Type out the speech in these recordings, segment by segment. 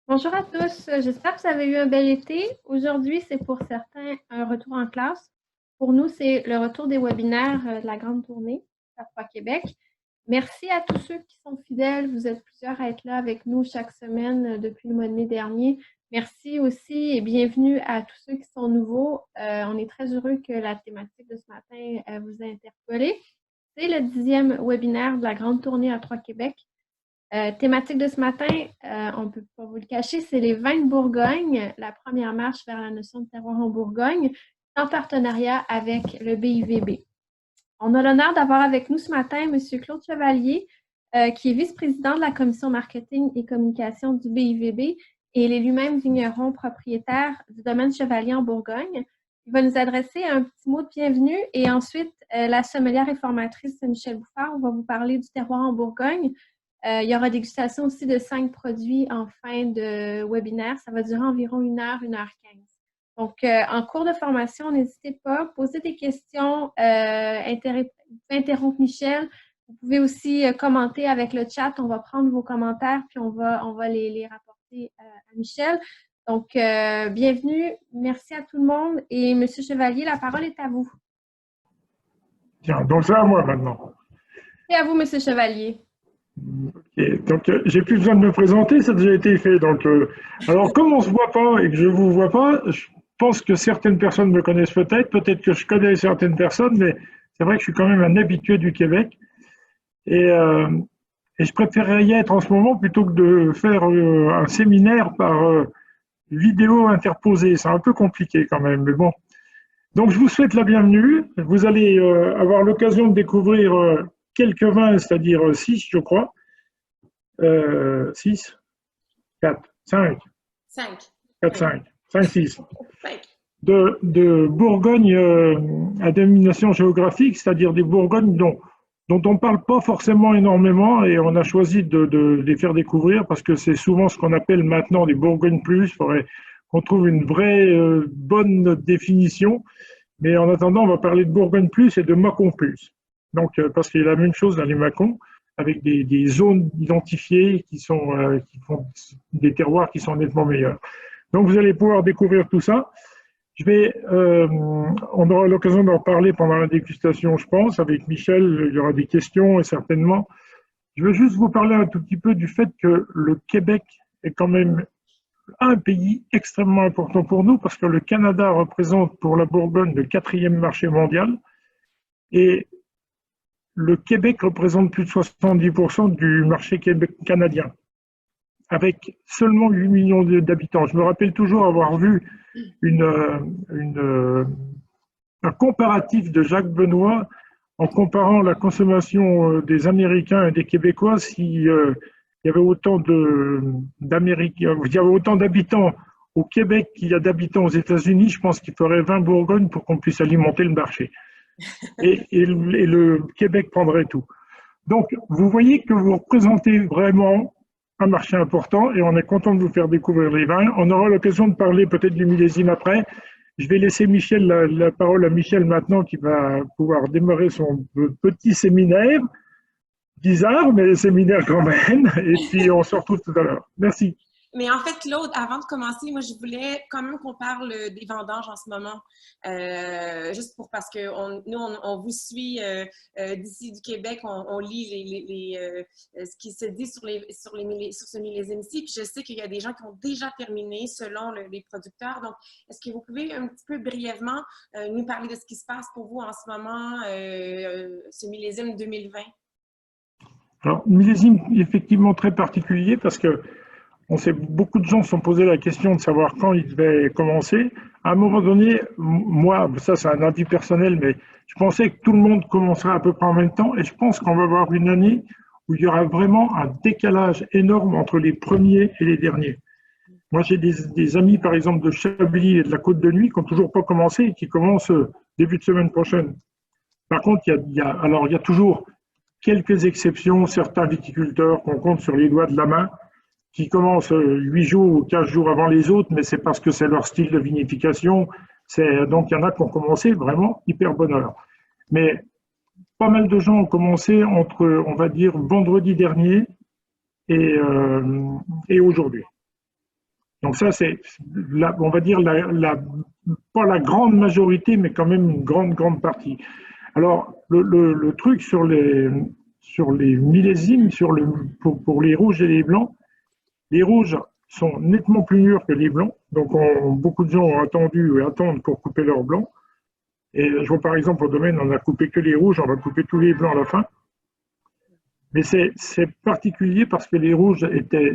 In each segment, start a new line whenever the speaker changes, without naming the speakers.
Bonjour à tous, j'espère que vous avez eu un bel été. Aujourd'hui, c'est pour certains un retour en classe. Pour nous, c'est le retour des webinaires de la grande tournée à Trois-Québec. Merci à tous ceux qui sont fidèles. Vous êtes plusieurs à être là avec nous chaque semaine depuis le mois de mai dernier. Merci aussi et bienvenue à tous ceux qui sont nouveaux. On est très heureux que la thématique de ce matin vous ait interpellé. C'est le 10e webinaire de la grande tournée à Trois-Québec. Thématique de ce matin, on ne peut pas vous le cacher, c'est les vins de Bourgogne, la première marche vers la notion de terroir en Bourgogne, en partenariat avec le BIVB. On a l'honneur d'avoir avec nous ce matin M. Claude Chevalier, qui est vice-président de la commission marketing et communication du BIVB, et il est lui-même vigneron propriétaire du domaine Chevalier en Bourgogne. Il va nous adresser un petit mot de bienvenue et ensuite, la sommelière et formatrice Michèle Bouffard va vous parler du terroir en Bourgogne. Il y aura dégustation aussi de 5 produits en fin de webinaire. Ça va durer environ 1 heure, 1h15. Donc, en cours de formation, n'hésitez pas à poser des questions, vous pouvez interrompre Michel. Vous pouvez aussi commenter avec le chat. On va prendre vos commentaires puis on va les rapporter à Michel. Donc, bienvenue. Merci à tout le monde. Et M. Chevalier, la parole est à vous.
Tiens, donc c'est à moi maintenant.
C'est à vous, M. Chevalier.
Okay. Donc, j'ai plus besoin de me présenter, ça a déjà été fait. Donc, alors, comme on ne se voit pas et que je ne vous vois pas, je pense que certaines personnes me connaissent peut-être que je connais certaines personnes, mais c'est vrai que je suis quand même un habitué du Québec. Et je préférerais y être en ce moment plutôt que de faire un séminaire par vidéo interposée. C'est un peu compliqué quand même, mais bon. Donc, je vous souhaite la bienvenue. Vous allez avoir l'occasion de découvrir quelques vins, c'est-à-dire 6, je crois. 6, 4, 5.
5.
4, 5. 5, 6. De Bourgogne à dénomination géographique, c'est-à-dire des Bourgognes dont on ne parle pas forcément énormément et on a choisi de les faire découvrir parce que c'est souvent ce qu'on appelle maintenant des Bourgognes plus. Il faudrait qu'on trouve une vraie bonne définition. Mais en attendant, on va parler de Bourgogne plus et de Mâcon plus. Donc, parce qu'il y a la même chose dans les Mâcons, avec des zones identifiées qui font des terroirs qui sont nettement meilleurs. Donc, vous allez pouvoir découvrir tout ça. On aura l'occasion d'en parler pendant la dégustation, je pense, avec Michel. Il y aura des questions et certainement. Je veux juste vous parler un tout petit peu du fait que le Québec est quand même un pays extrêmement important pour nous parce que le Canada représente pour la Bourgogne le 4e marché mondial et le Québec représente plus de 70% du marché canadien avec seulement 8 millions d'habitants. Je me rappelle toujours avoir vu un comparatif de Jacques Benoît en comparant la consommation des Américains et des Québécois si il y avait autant d'habitants au Québec qu'il y a d'habitants aux États-Unis, je pense qu'il faudrait 20 Bourgognes pour qu'on puisse alimenter le marché. Et le Québec prendrait tout. Donc, vous voyez que vous représentez vraiment un marché important et on est content de vous faire découvrir les vins. On aura l'occasion de parler peut-être du millésime après. Je vais laisser la parole à Michel maintenant qui va pouvoir démarrer son petit séminaire. Bizarre, mais séminaire quand même. Et puis, on se retrouve tout à l'heure. Merci.
Mais en fait, Claude, avant de commencer, moi, je voulais quand même qu'on parle des vendanges en ce moment. Juste parce que nous, on vous suit d'ici du Québec, on lit ce qui se dit sur ce millésime-ci. Puis je sais qu'il y a des gens qui ont déjà terminé selon les producteurs. Donc, est-ce que vous pouvez un petit peu brièvement nous parler de ce qui se passe pour vous en ce moment, ce millésime 2020?
Alors, millésime effectivement très particulier parce que beaucoup de gens se sont posé la question de savoir quand il devait commencer. À un moment donné, moi, ça c'est un avis personnel, mais je pensais que tout le monde commencerait à peu près en même temps et je pense qu'on va avoir une année où il y aura vraiment un décalage énorme entre les premiers et les derniers. Moi, j'ai des amis, par exemple, de Chablis et de la Côte de Nuit qui n'ont toujours pas commencé et qui commencent début de semaine prochaine. Par contre, il y a toujours quelques exceptions, certains viticulteurs qu'on compte sur les doigts de la main, qui commencent 8 jours ou 15 jours avant les autres, mais c'est parce que c'est leur style de vinification. Donc, il y en a qui ont commencé vraiment hyper bonne heure. Mais pas mal de gens ont commencé entre, on va dire, vendredi dernier et aujourd'hui. Donc ça, c'est, on va dire, pas la grande majorité, mais quand même une grande partie. Alors, le truc sur les millésimes, pour les rouges et les blancs, les rouges sont nettement plus mûrs que les blancs. Donc, beaucoup de gens ont attendu et attendent pour couper leurs blancs. Et je vois par exemple au domaine, on n'a coupé que les rouges, on va couper tous les blancs à la fin. Mais c'est particulier parce que les rouges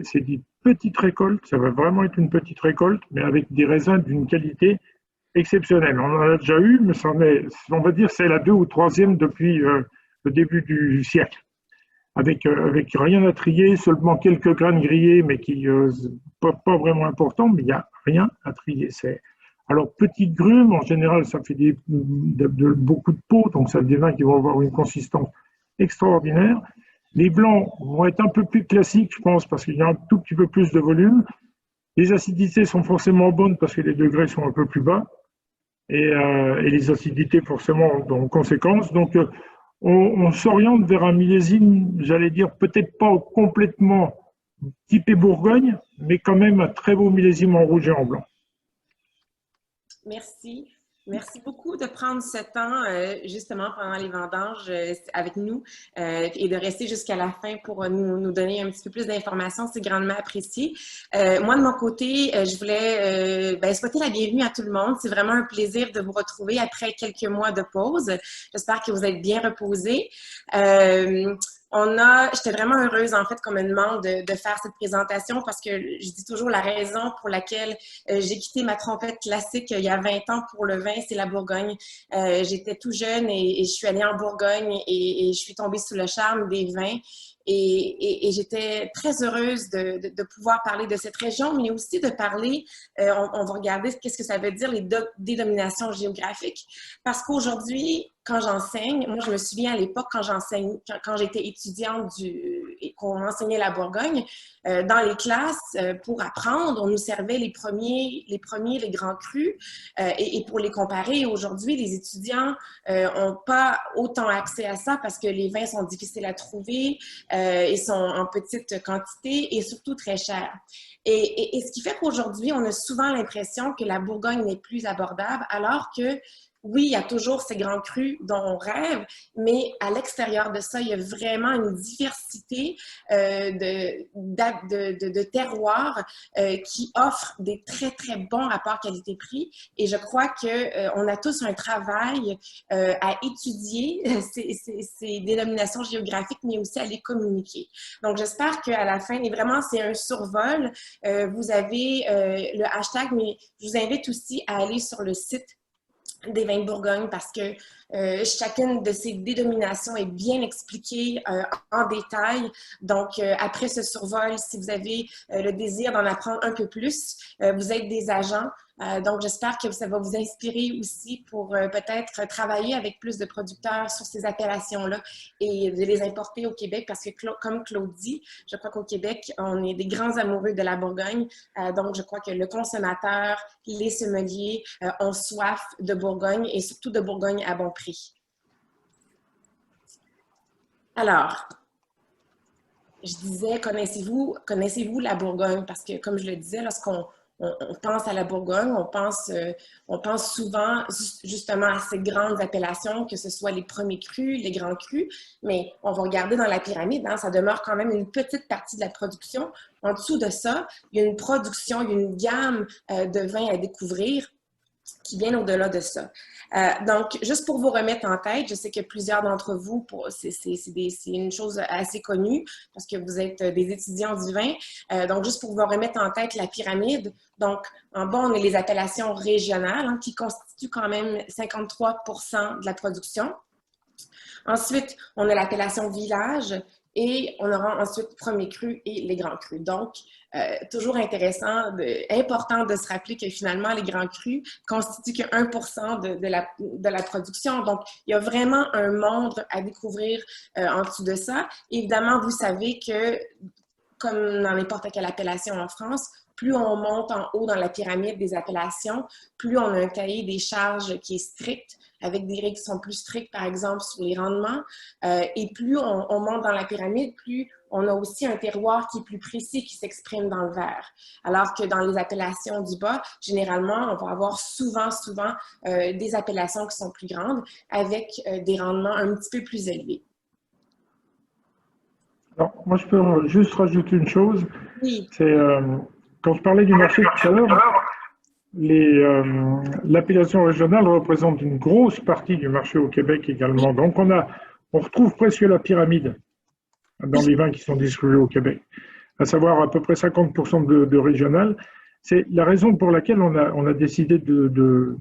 c'est des petites récoltes, ça va vraiment être une petite récolte, mais avec des raisins d'une qualité exceptionnelle. On en a déjà eu, mais on va dire c'est la 2e ou 3e depuis le début du siècle. Avec rien à trier, seulement quelques graines grillées, mais qui pas vraiment important, mais il n'y a rien à trier. Alors, petite grume, en général, ça fait beaucoup de peau, donc ça a des vins qui vont avoir une consistance extraordinaire. Les blancs vont être un peu plus classiques, je pense, parce qu'il y a un tout petit peu plus de volume. Les acidités sont forcément bonnes parce que les degrés sont un peu plus bas. Et les acidités, forcément, en conséquence. Donc, on s'oriente vers un millésime, j'allais dire, peut-être pas complètement typé Bourgogne, mais quand même un très beau millésime en rouge et en blanc.
Merci. Merci beaucoup de prendre ce temps, justement, pendant les vendanges avec nous et de rester jusqu'à la fin pour nous donner un petit peu plus d'informations. C'est grandement apprécié. Moi, de mon côté, je voulais souhaiter la bienvenue à tout le monde. C'est vraiment un plaisir de vous retrouver après quelques mois de pause. J'espère que vous êtes bien reposés. J'étais vraiment heureuse, en fait, qu'on me demande de faire cette présentation parce que je dis toujours la raison pour laquelle j'ai quitté ma trompette classique il y a 20 ans pour le vin, c'est la Bourgogne. J'étais tout jeune et je suis allée en Bourgogne et je suis tombée sous le charme des vins. Et j'étais très heureuse de pouvoir parler de cette région, mais aussi de parler, on va regarder qu'est-ce que ça veut dire les dénominations géographiques. Parce qu'aujourd'hui, quand j'enseigne, moi je me souviens à l'époque quand j'étais étudiante et qu'on enseignait la Bourgogne, dans les classes, pour apprendre, on nous servait les grands crus, et pour les comparer, aujourd'hui, les étudiants n'ont pas autant accès à ça parce que les vins sont difficiles à trouver, ils sont en petite quantité et surtout très chers. Et ce qui fait qu'aujourd'hui, on a souvent l'impression que la Bourgogne n'est plus abordable, alors que oui, il y a toujours ces grands crus dont on rêve, mais à l'extérieur de ça, il y a vraiment une diversité de terroirs qui offrent des très, très bons rapports qualité-prix. Et je crois qu'on a tous un travail à étudier ces dénominations géographiques, mais aussi à les communiquer. Donc, j'espère qu'à la fin, et vraiment, c'est un survol. Vous avez le hashtag, mais je vous invite aussi à aller sur le site des vins de Bourgogne parce que chacune de ces dénominations est bien expliquée en détail. Donc, après ce survol, si vous avez le désir d'en apprendre un peu plus, vous êtes des agents. Donc, j'espère que ça va vous inspirer aussi pour peut-être travailler avec plus de producteurs sur ces appellations-là et de les importer au Québec parce que, comme Claude dit, je crois qu'au Québec, on est des grands amoureux de la Bourgogne. Donc, je crois que le consommateur, les sommeliers ont soif de Bourgogne et surtout de Bourgogne à bon prix. Alors, je disais, connaissez-vous la Bourgogne? Parce que, comme je le disais, lorsqu'on pense à la Bourgogne, on pense souvent justement à ces grandes appellations, que ce soit les premiers crus, les grands crus, mais on va regarder dans la pyramide, hein, ça demeure quand même une petite partie de la production. En dessous de ça, il y a une production, il y a une gamme de vins à découvrir qui vient au-delà de ça. Donc, juste pour vous remettre en tête, je sais que plusieurs d'entre vous, c'est une chose assez connue parce que vous êtes des étudiants du vin. Donc, juste pour vous remettre en tête la pyramide, donc, en bas, on a les appellations régionales hein, qui constituent quand même 53% de la production. Ensuite, on a l'appellation village et on aura ensuite premier cru et les grands crus. Donc, toujours intéressant, important de se rappeler que finalement, les grands crus constituent que 1% de la production. Donc, il y a vraiment un monde à découvrir en dessous de ça. Évidemment, vous savez que comme dans n'importe quelle appellation en France, plus on monte en haut dans la pyramide des appellations, plus on a un cahier des charges qui est strict, avec des règles qui sont plus strictes, par exemple, sur les rendements. Et plus on monte dans la pyramide, plus on a aussi un terroir qui est plus précis, qui s'exprime dans le verre. Alors que dans les appellations du bas, généralement, on va avoir souvent des appellations qui sont plus grandes, avec des rendements un petit peu plus élevés.
Alors, moi, je peux juste rajouter une chose.
Oui.
C'est quand je parlais du marché tout à l'heure, l'appellation régionale représente une grosse partie du marché au Québec également. Donc, on retrouve presque la pyramide dans les vins qui sont distribués au Québec, à savoir à peu près 50% de régional. C'est la raison pour laquelle on a décidé de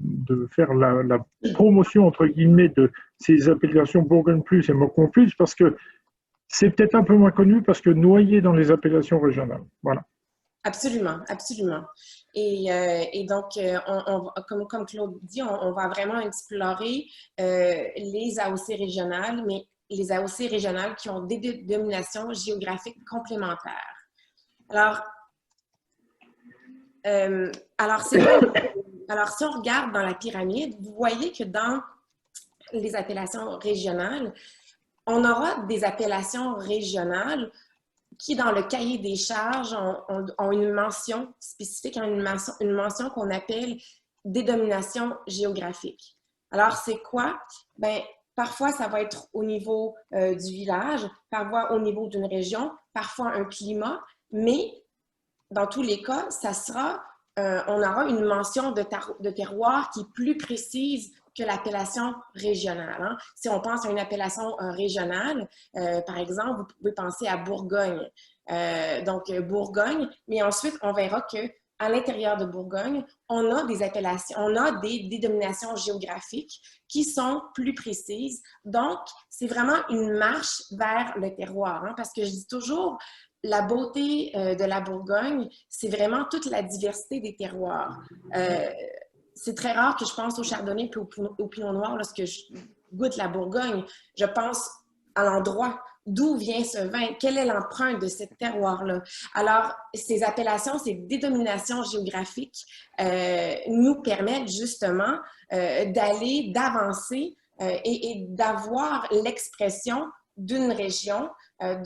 faire la promotion, entre guillemets, de ces appellations Bourgogne Plus et Mâcon Plus, parce que c'est peut-être un peu moins connu parce que noyé dans les appellations régionales. Voilà.
Absolument, absolument. Et donc, comme Claude dit, on va vraiment explorer les AOC régionales, mais les AOC régionales qui ont des dénominations géographiques complémentaires. Alors, si on regarde dans la pyramide, vous voyez que dans les appellations régionales, on aura des appellations régionales qui, dans le cahier des charges, ont une mention spécifique, une mention qu'on appelle dénomination géographique. Alors, c'est quoi? Bien, parfois, ça va être au niveau du village, parfois au niveau d'une région, parfois un climat, mais dans tous les cas, ça sera, on aura une mention de terroir qui est plus précise que l'appellation régionale. Hein. Si on pense à une appellation régionale, par exemple, vous pouvez penser à Bourgogne. Donc, Bourgogne, mais ensuite, on verra qu'à l'intérieur de Bourgogne, on a des appellations, on a des dénominations géographiques qui sont plus précises. Donc, c'est vraiment une marche vers le terroir, hein, parce que je dis toujours, la beauté de la Bourgogne, c'est vraiment toute la diversité des terroirs. C'est très rare que je pense au chardonnay et au pinot noir lorsque je goûte la Bourgogne. Je pense à l'endroit. D'où vient ce vin? Quelle est l'empreinte de ce terroir-là? Alors, ces appellations, ces dénominations géographiques nous permettent justement d'avancer et d'avoir l'expression d'une région,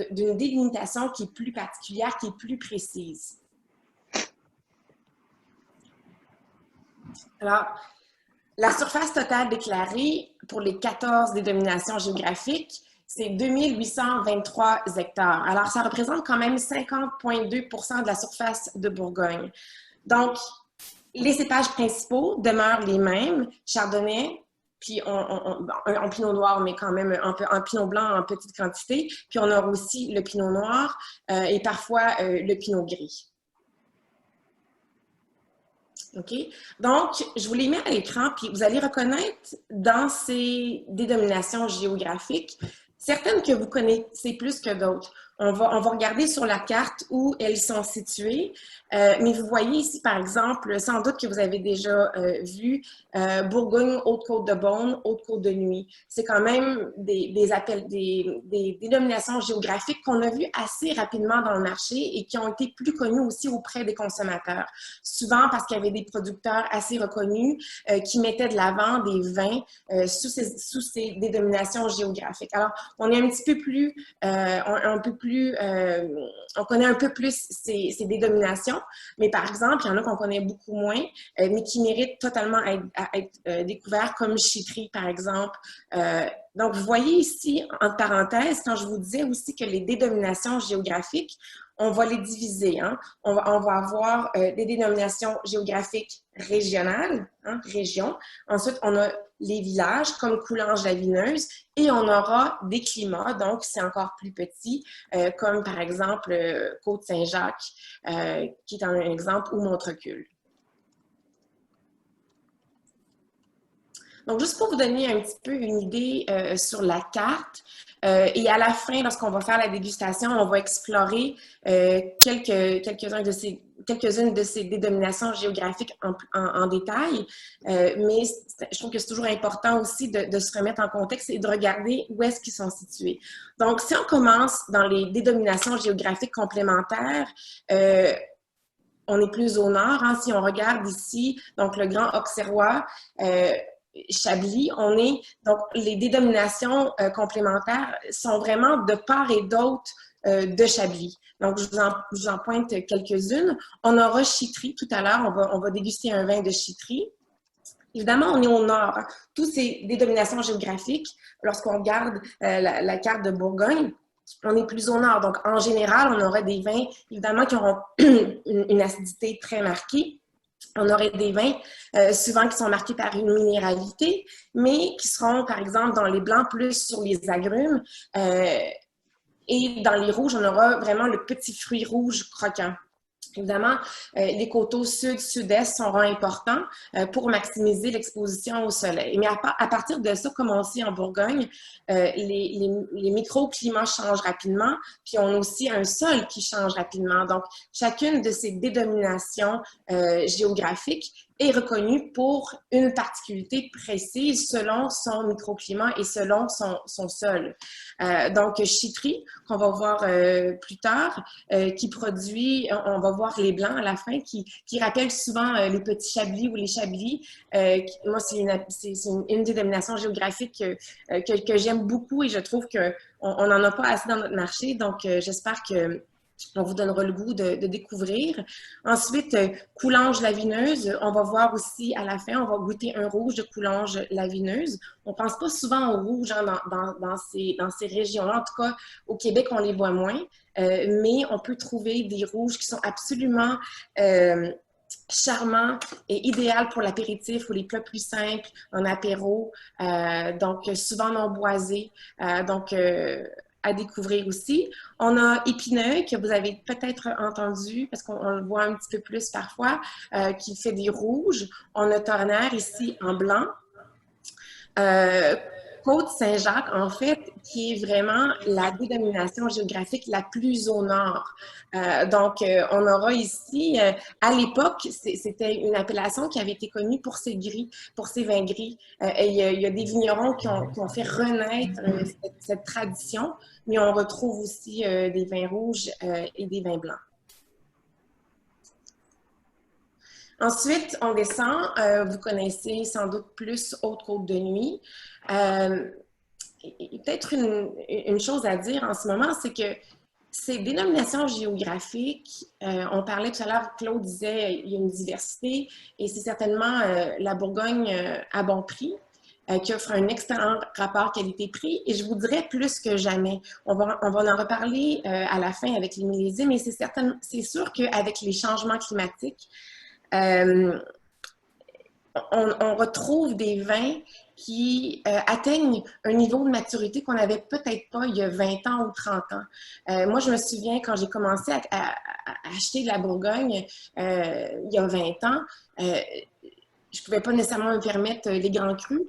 d'une délimitation qui est plus particulière, qui est plus précise. Alors, la surface totale déclarée pour les 14 dénominations géographiques, c'est 2823 hectares. Alors, ça représente quand même 50,2% de la surface de Bourgogne. Donc, les cépages principaux demeurent les mêmes, chardonnay, puis en pinot noir, mais quand même en pinot blanc en petite quantité. Puis on aura aussi le pinot noir et parfois le pinot gris. OK? Donc, je vous les mets à l'écran, puis vous allez reconnaître dans ces dénominations géographiques certaines que vous connaissez plus que d'autres. On va regarder sur la carte où elles sont situées, mais vous voyez ici, par exemple, sans doute que vous avez déjà vu Bourgogne, Haute-Côte-de-Beaune, Haute-Côte-de-Nuit. C'est quand même des dénominations géographiques qu'on a vues assez rapidement dans le marché et qui ont été plus connues aussi auprès des consommateurs. Souvent parce qu'il y avait des producteurs assez reconnus qui mettaient de l'avant des vins sous ces dénominations géographiques. Alors, on est un petit peu plus, on connaît un peu plus ces dénominations, mais par exemple, il y en a qu'on connaît beaucoup moins, mais qui méritent totalement à être découverts, comme Chypre, par exemple. Donc, vous voyez ici, entre parenthèses, quand je vous disais aussi que les dénominations géographiques, on va les diviser. Hein? On va avoir des dénominations géographiques régionales, hein, région. Ensuite, on a les villages comme Coulanges-la-Vineuse et on aura des climats, donc c'est encore plus petit, comme par exemple Côte-Saint-Jacques, qui est un exemple, ou Montrecul. Donc, juste pour vous donner un petit peu une idée sur la carte, et à la fin, lorsqu'on va faire la dégustation, on va explorer quelques-unes de ces dénominations géographiques en détail. Mais je trouve que c'est toujours important aussi de se remettre en contexte et de regarder où est-ce qu'ils sont situés. Donc, si on commence dans les dénominations géographiques complémentaires, on est plus au nord. Hein, si on regarde ici, donc le Grand Auxerrois, Chablis, donc les dénominations complémentaires sont vraiment de part et d'autre de Chablis. Donc, je vous en pointe quelques-unes. On aura Chitry tout à l'heure. On va déguster un vin de Chitry. Évidemment, on est au nord. Hein. Toutes ces dénominations géographiques, lorsqu'on regarde la carte de Bourgogne, on est plus au nord. Donc, en général, on aurait des vins, évidemment, qui auront une acidité très marquée. On aurait des vins souvent qui sont marqués par une minéralité, mais qui seront, par exemple, dans les blancs, plus sur les agrumes. Et dans les rouges, on aura vraiment le petit fruit rouge croquant. Évidemment, les coteaux sud, sud-est seront importants pour maximiser l'exposition au soleil. Mais à partir de ça, comme on sait en Bourgogne, les microclimats changent rapidement, puis on a aussi un sol qui change rapidement. Donc, chacune de ces dénominations géographiques est reconnue pour une particularité précise selon son microclimat et selon son sol. Donc, Chitry, qu'on va voir plus tard, qui produit, on va voir les blancs à la fin, qui rappellent souvent les petits Chablis ou les Chablis. Moi, c'est une dénomination géographique que j'aime beaucoup et je trouve qu'on n'en a pas assez dans notre marché. Donc, j'espère que on vous donnera le goût de découvrir. Ensuite, Coulanges lavineuse. On va voir aussi à la fin, on va goûter un rouge de Coulanges lavineuse. On ne pense pas souvent au rouge hein, dans ces régions-là. En tout cas, au Québec, on les voit moins. Mais on peut trouver des rouges qui sont absolument charmants et idéal pour l'apéritif ou les plats plus simples en apéro. Donc, souvent non boisés. À découvrir aussi. On a Épineuil, que vous avez peut-être entendu, parce qu'on le voit un petit peu plus parfois, qui fait des rouges. On a Tonnerre ici en blanc. Côte-Saint-Jacques, en fait, qui est vraiment la dénomination géographique la plus au nord. On aura ici, à l'époque, c'était une appellation qui avait été connue pour ses gris, pour ses vins gris. Et il y a des vignerons qui ont fait renaître cette tradition, mais on retrouve aussi des vins rouges et des vins blancs. Ensuite, on descend. Vous connaissez sans doute plus Haute-Côte de Nuit. Peut-être une chose à dire en ce moment, c'est que ces dénominations géographiques, on parlait tout à l'heure, Claude disait il y a une diversité et c'est certainement la Bourgogne à bon prix qui offre un excellent rapport qualité-prix et je vous dirais plus que jamais. On va en reparler à la fin avec les millésimes, mais c'est sûr qu'avec les changements climatiques, on retrouve des vins qui atteignent un niveau de maturité qu'on n'avait peut-être pas il y a 20 ans ou 30 ans. Moi, je me souviens quand j'ai commencé à acheter de la Bourgogne il y a 20 ans, je ne pouvais pas nécessairement me permettre les grands crus.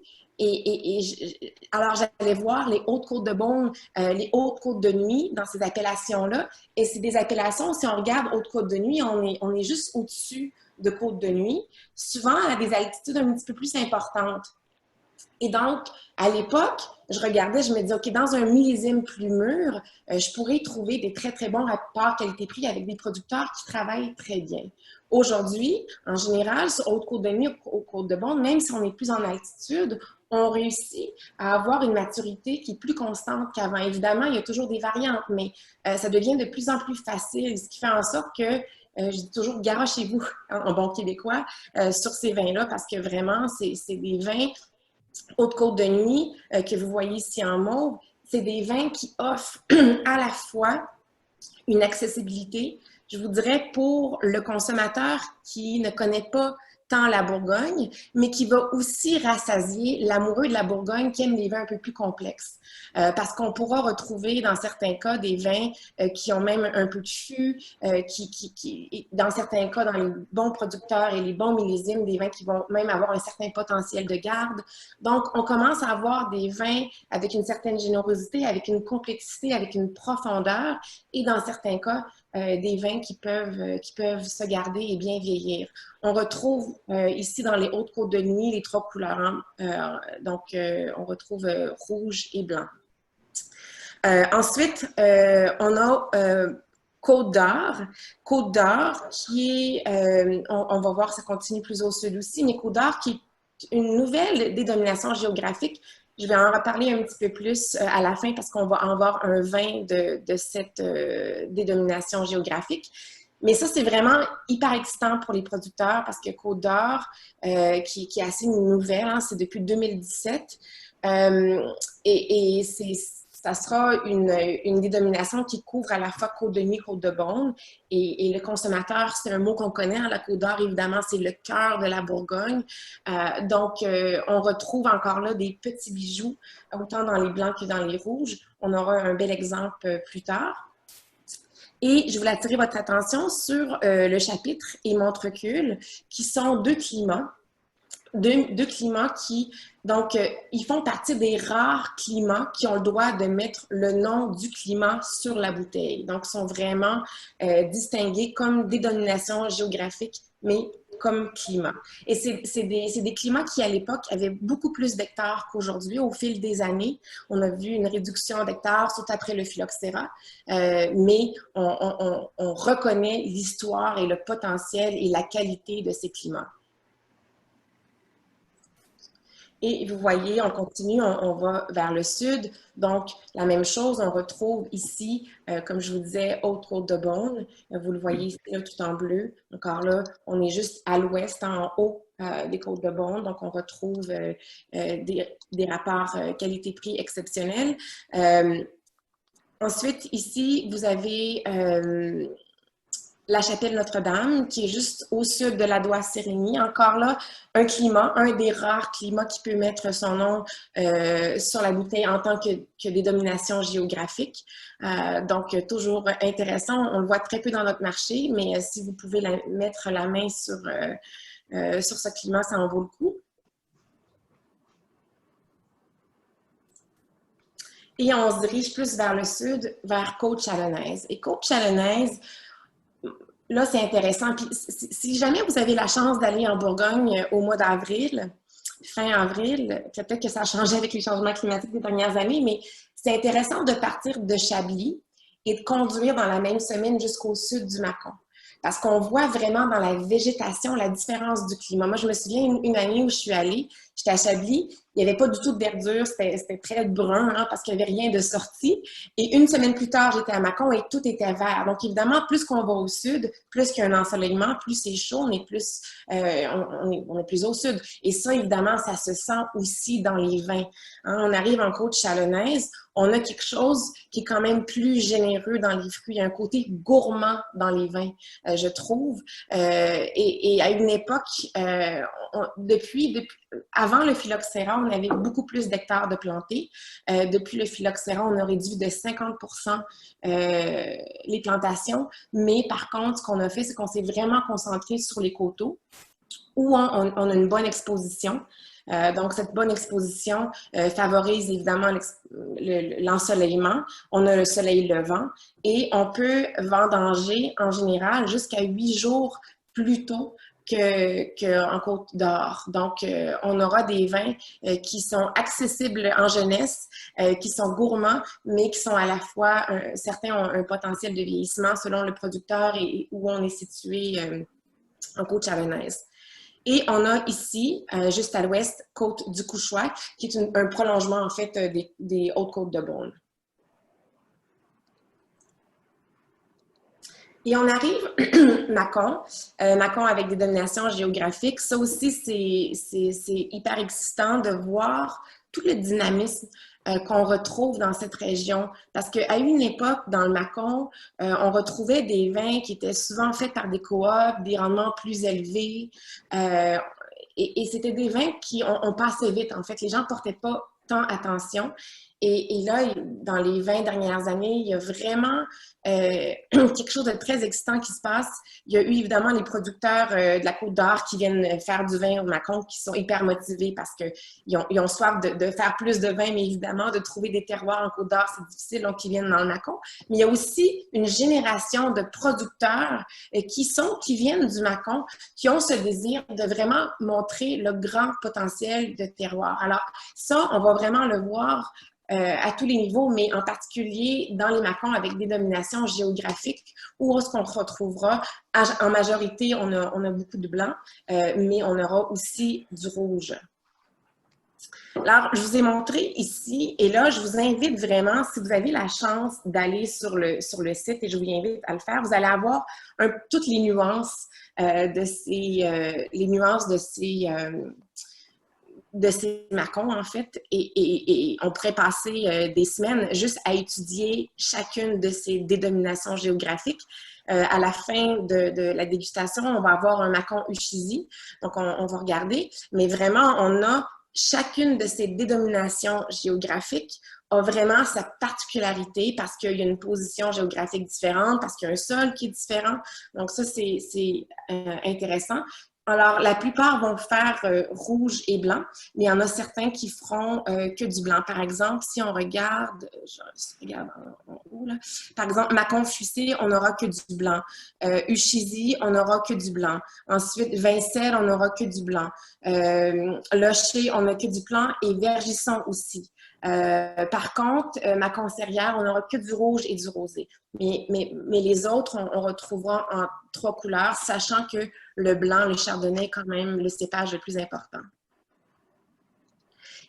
Alors, j'allais voir les Hautes-Côtes de Beaune, les Hautes-Côtes de Nuit dans ces appellations-là. Et c'est des appellations, si on regarde Hautes-Côtes de Nuit, on est juste au-dessus de Côte de Nuit, souvent à des altitudes un petit peu plus importantes. Et donc, à l'époque, je regardais, je me disais, OK, dans un millésime plus mûr, je pourrais trouver des très, très bons rapports qualité-prix avec des producteurs qui travaillent très bien. Aujourd'hui, en général, sur Haute-Côte de Nuit ou Côte de Beaune, même si on est plus en altitude, on réussit à avoir une maturité qui est plus constante qu'avant. Évidemment, il y a toujours des variantes, mais ça devient de plus en plus facile, ce qui fait en sorte que je dis toujours, garochez-vous en bon québécois sur ces vins-là parce que vraiment, c'est des vins Haute-Côte de Nuit que vous voyez ici en mauve. C'est des vins qui offrent à la fois une accessibilité, je vous dirais, pour le consommateur qui ne connaît pas tant la Bourgogne, mais qui va aussi rassasier l'amoureux de la Bourgogne qui aime des vins un peu plus complexes. Parce qu'on pourra retrouver dans certains cas des vins qui ont même un peu de fût, dans certains cas, dans les bons producteurs et les bons millésimes, des vins qui vont même avoir un certain potentiel de garde. Donc, on commence à avoir des vins avec une certaine générosité, avec une complexité, avec une profondeur, et dans certains cas, des vins qui peuvent se garder et bien vieillir. On retrouve ici dans les Hautes-Côtes de Nuits les trois couleurs. Hein? On retrouve rouge et blanc. Ensuite, on a Côte d'Or. Côte d'Or qui est, on va voir, ça continue plus au sud aussi, mais Côte d'Or qui est une nouvelle dénomination géographique. Je vais en reparler un petit peu plus à la fin parce qu'on va avoir un vin de cette dénomination géographique. Mais ça, c'est vraiment hyper excitant pour les producteurs parce que Côte d'Or, qui est assez nouvelle, hein, c'est depuis 2017, ça sera une dénomination qui couvre à la fois Côte de Nuit, Côte de Beaune. Et le consommateur, c'est un mot qu'on connaît. Hein, la Côte d'Or, évidemment, c'est le cœur de la Bourgogne. On retrouve encore là des petits bijoux, autant dans les blancs que dans les rouges. On aura un bel exemple plus tard. Et je voulais attirer votre attention sur le chapitre et Montrecul, qui sont deux climats. Deux climats qui, donc, ils font partie des rares climats qui ont le droit de mettre le nom du climat sur la bouteille. Donc, sont vraiment distingués comme dénominations géographiques, mais comme climat. Et c'est des climats qui, à l'époque, avaient beaucoup plus d'hectares qu'aujourd'hui. Au fil des années, on a vu une réduction d'hectares, surtout après le phylloxéra, mais on reconnaît l'histoire et le potentiel et la qualité de ces climats. Et vous voyez, on continue, on va vers le sud. Donc, la même chose, on retrouve ici, comme je vous disais, Haute-Côte de Beaune. Vous le voyez ici, là, tout en bleu. Encore là, on est juste à l'ouest, en haut des Côtes de Beaune. Donc, on retrouve des rapports qualité-prix exceptionnels. Ensuite, ici, vous avez la chapelle Notre-Dame, qui est juste au sud de la Doigt-Sérénie. Encore là, un climat, un des rares climats qui peut mettre son nom sur la bouteille en tant que dénomination géographique. Donc, toujours intéressant. On le voit très peu dans notre marché, mais si vous pouvez mettre la main sur ce climat, ça en vaut le coup. Et on se dirige plus vers le sud, vers Côte-Chalonnaise. Et Côte-Chalonnaise, là, c'est intéressant. Puis, si jamais vous avez la chance d'aller en Bourgogne au mois d'avril, fin avril, peut-être que ça a changé avec les changements climatiques des dernières années, mais c'est intéressant de partir de Chablis et de conduire dans la même semaine jusqu'au sud du Mâcon. Parce qu'on voit vraiment dans la végétation la différence du climat. Moi, je me souviens une année où je suis allée, j'étais à Chablis, il n'y avait pas du tout de verdure, c'était très brun hein, parce qu'il n'y avait rien de sorti. Et une semaine plus tard, j'étais à Mâcon et tout était vert. Donc, évidemment, plus qu'on va au sud, plus qu'il y a un ensoleillement, plus c'est chaud, on est plus au sud. Et ça, évidemment, ça se sent aussi dans les vins. Hein, on arrive en Côte-Chalonnaise, on a quelque chose qui est quand même plus généreux dans les fruits. Il y a un côté gourmand dans les vins, je trouve. Et à une époque, avant le phylloxéra, on avait beaucoup plus d'hectares de plantés. Depuis le phylloxéra, on a réduit de 50% les plantations. Mais par contre, ce qu'on a fait, c'est qu'on s'est vraiment concentré sur les coteaux où on a une bonne exposition. Donc, cette bonne exposition favorise évidemment l'ensoleillement. On a le soleil levant et on peut vendanger en général jusqu'à 8 jours plus tôt qu'en Côte d'Or. Donc, on aura des vins qui sont accessibles en jeunesse, qui sont gourmands, mais qui sont à la fois, certains ont un potentiel de vieillissement selon le producteur et où on est situé en Côte-Chalonnaise. Et on a ici, juste à l'ouest, Côte du Couchois, qui est un prolongement en fait des Hautes-Côtes de Beaune. Et on arrive Mâcon, Mâcon avec des dénominations géographiques. Ça aussi, c'est hyper excitant de voir tout le dynamisme qu'on retrouve dans cette région. Parce qu'à une époque, dans le Mâcon, on retrouvait des vins qui étaient souvent faits par des coops, des rendements plus élevés. Et c'était des vins qui on passait vite, en fait. Les gens ne portaient pas tant attention. Et là, dans les 20 dernières années, il y a vraiment quelque chose de très excitant qui se passe. Il y a eu évidemment les producteurs de la Côte-d'Or qui viennent faire du vin au Mâcon, qui sont hyper motivés parce qu'ils ont soif de faire plus de vin, mais évidemment, de trouver des terroirs en Côte-d'Or, c'est difficile, donc ils viennent dans le Mâcon. Mais il y a aussi une génération de producteurs qui viennent du Mâcon, qui ont ce désir de vraiment montrer le grand potentiel de terroir. Alors ça, on va vraiment le voir à tous les niveaux, mais en particulier dans les Mâcons avec des dominations géographiques où est-ce qu'on se retrouvera. En majorité, on a beaucoup de blanc, mais on aura aussi du rouge. Alors, je vous ai montré ici, et là, je vous invite vraiment, si vous avez la chance d'aller sur le site, et je vous invite à le faire, vous allez avoir toutes les nuances de ces Mâcons, en fait, et on pourrait passer des semaines juste à étudier chacune de ces dénominations géographiques. À la fin de la dégustation, on va avoir un Mâcon Ushisi, donc on va regarder, mais vraiment, on a chacune de ces dénominations géographiques a vraiment sa particularité parce qu'il y a une position géographique différente, parce qu'il y a un sol qui est différent. Donc ça, c'est intéressant. Alors, la plupart vont faire rouge et blanc, mais il y en a certains qui feront que du blanc. Par exemple, si on regarde, je regarde en haut, là. Par exemple, Mâcon Fuissé, on n'aura que du blanc. Ushisi, on n'aura que du blanc. Ensuite, Vincelles, on n'aura que du blanc. Locher, on n'a que du blanc et Vergisson aussi. Par contre, Mâcon Serrières, on n'aura que du rouge et du rosé. Mais les autres, on retrouvera en 3 couleurs, sachant que le blanc, le chardonnay, est quand même le cépage le plus important.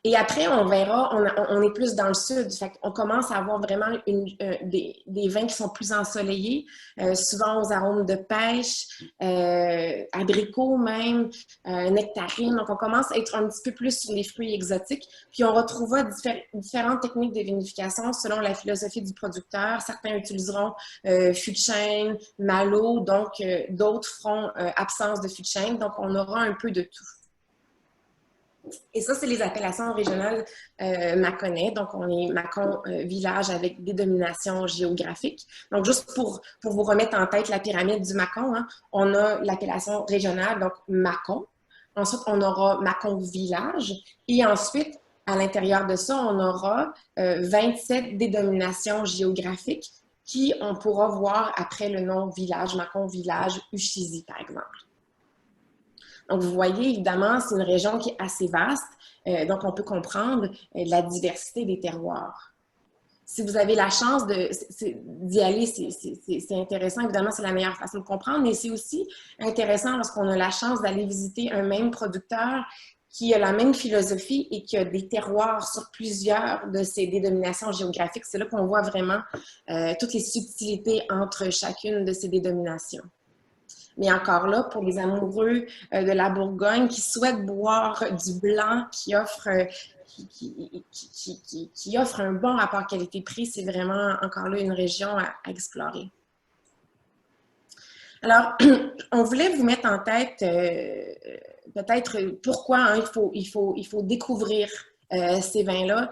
Et après, on verra, on est plus dans le sud, fait qu'on commence à avoir vraiment des vins qui sont plus ensoleillés, souvent aux arômes de pêche, abricots même, nectarines. Donc, on commence à être un petit peu plus sur les fruits exotiques. Puis, on retrouvera différentes techniques de vinification selon la philosophie du producteur. Certains utiliseront fût de chêne, malo, donc d'autres feront absence de fût de chêne. Donc, on aura un peu de tout. Et ça, c'est les appellations régionales mâconnais. Donc, on est Mâcon village avec des dominations géographiques. Donc, juste pour vous remettre en tête la pyramide du Mâcon, hein, on a l'appellation régionale, donc Mâcon. Ensuite, on aura Mâcon village. Et ensuite, à l'intérieur de ça, on aura 27 dénominations géographiques qui on pourra voir après le nom village, Mâcon village, Ushisi, par exemple. Donc, vous voyez, évidemment, c'est une région qui est assez vaste, donc on peut comprendre la diversité des terroirs. Si vous avez la chance d'y aller, c'est intéressant. Évidemment, c'est la meilleure façon de comprendre, mais c'est aussi intéressant lorsqu'on a la chance d'aller visiter un même producteur qui a la même philosophie et qui a des terroirs sur plusieurs de ces dénominations géographiques. C'est là qu'on voit vraiment toutes les subtilités entre chacune de ces dénominations. Mais encore là, pour les amoureux de la Bourgogne qui souhaitent boire du blanc qui offre un bon rapport qualité-prix, c'est vraiment encore là une région à explorer. Alors, on voulait vous mettre en tête peut-être pourquoi hein, il faut découvrir ces vins-là.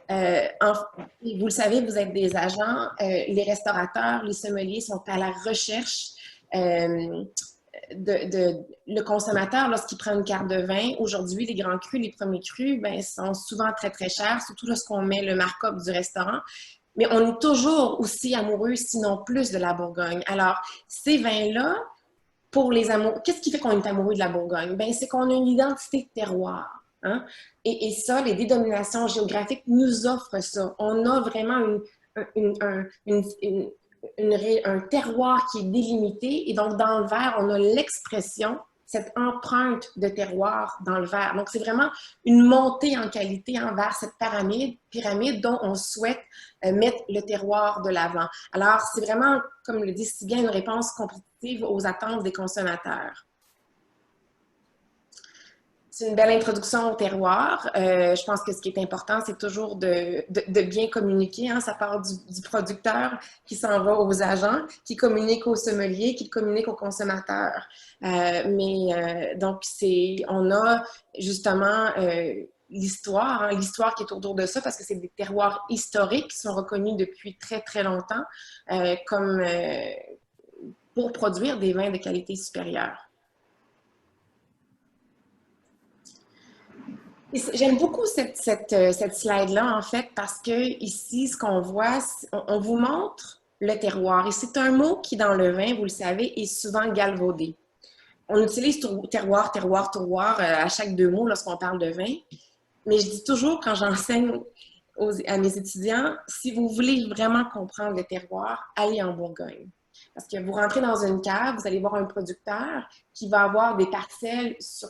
Vous le savez, vous êtes des agents, les restaurateurs, les sommeliers sont à la recherche le consommateur, lorsqu'il prend une carte de vin, aujourd'hui, les grands crus, les premiers crus, ben, sont souvent très, très chers, surtout lorsqu'on met le markup du restaurant. Mais on est toujours aussi amoureux, sinon plus, de la Bourgogne. Alors, ces vins-là, pour les amoureux, qu'est-ce qui fait qu'on est amoureux de la Bourgogne? Ben, c'est qu'on a une identité de terroir. Hein? Et ça, les dénominations géographiques nous offrent ça. On a vraiment un terroir qui est délimité et donc dans le verre, on a l'expression, cette empreinte de terroir dans le verre. Donc, c'est vraiment une montée en qualité envers cette pyramide dont on souhaite mettre le terroir de l'avant. Alors, c'est vraiment, comme le dit si bien, une réponse compétitive aux attentes des consommateurs. C'est une belle introduction au terroir. Je pense que ce qui est important, c'est toujours de bien communiquer. Hein. Ça part du producteur qui s'en va aux agents, qui communique aux sommeliers, qui communique aux consommateurs. Donc, on a justement l'histoire, hein, l'histoire qui est autour de ça, parce que c'est des terroirs historiques qui sont reconnus depuis très, très longtemps pour produire des vins de qualité supérieure. J'aime beaucoup cette slide-là, en fait, parce que ici, ce qu'on voit, on vous montre le terroir. Et c'est un mot qui, dans le vin, vous le savez, est souvent galvaudé. On utilise terroir, terroir, terroir à chaque 2 mots lorsqu'on parle de vin. Mais je dis toujours, quand j'enseigne à mes étudiants, si vous voulez vraiment comprendre le terroir, allez en Bourgogne. Parce que vous rentrez dans une cave, vous allez voir un producteur qui va avoir des parcelles sur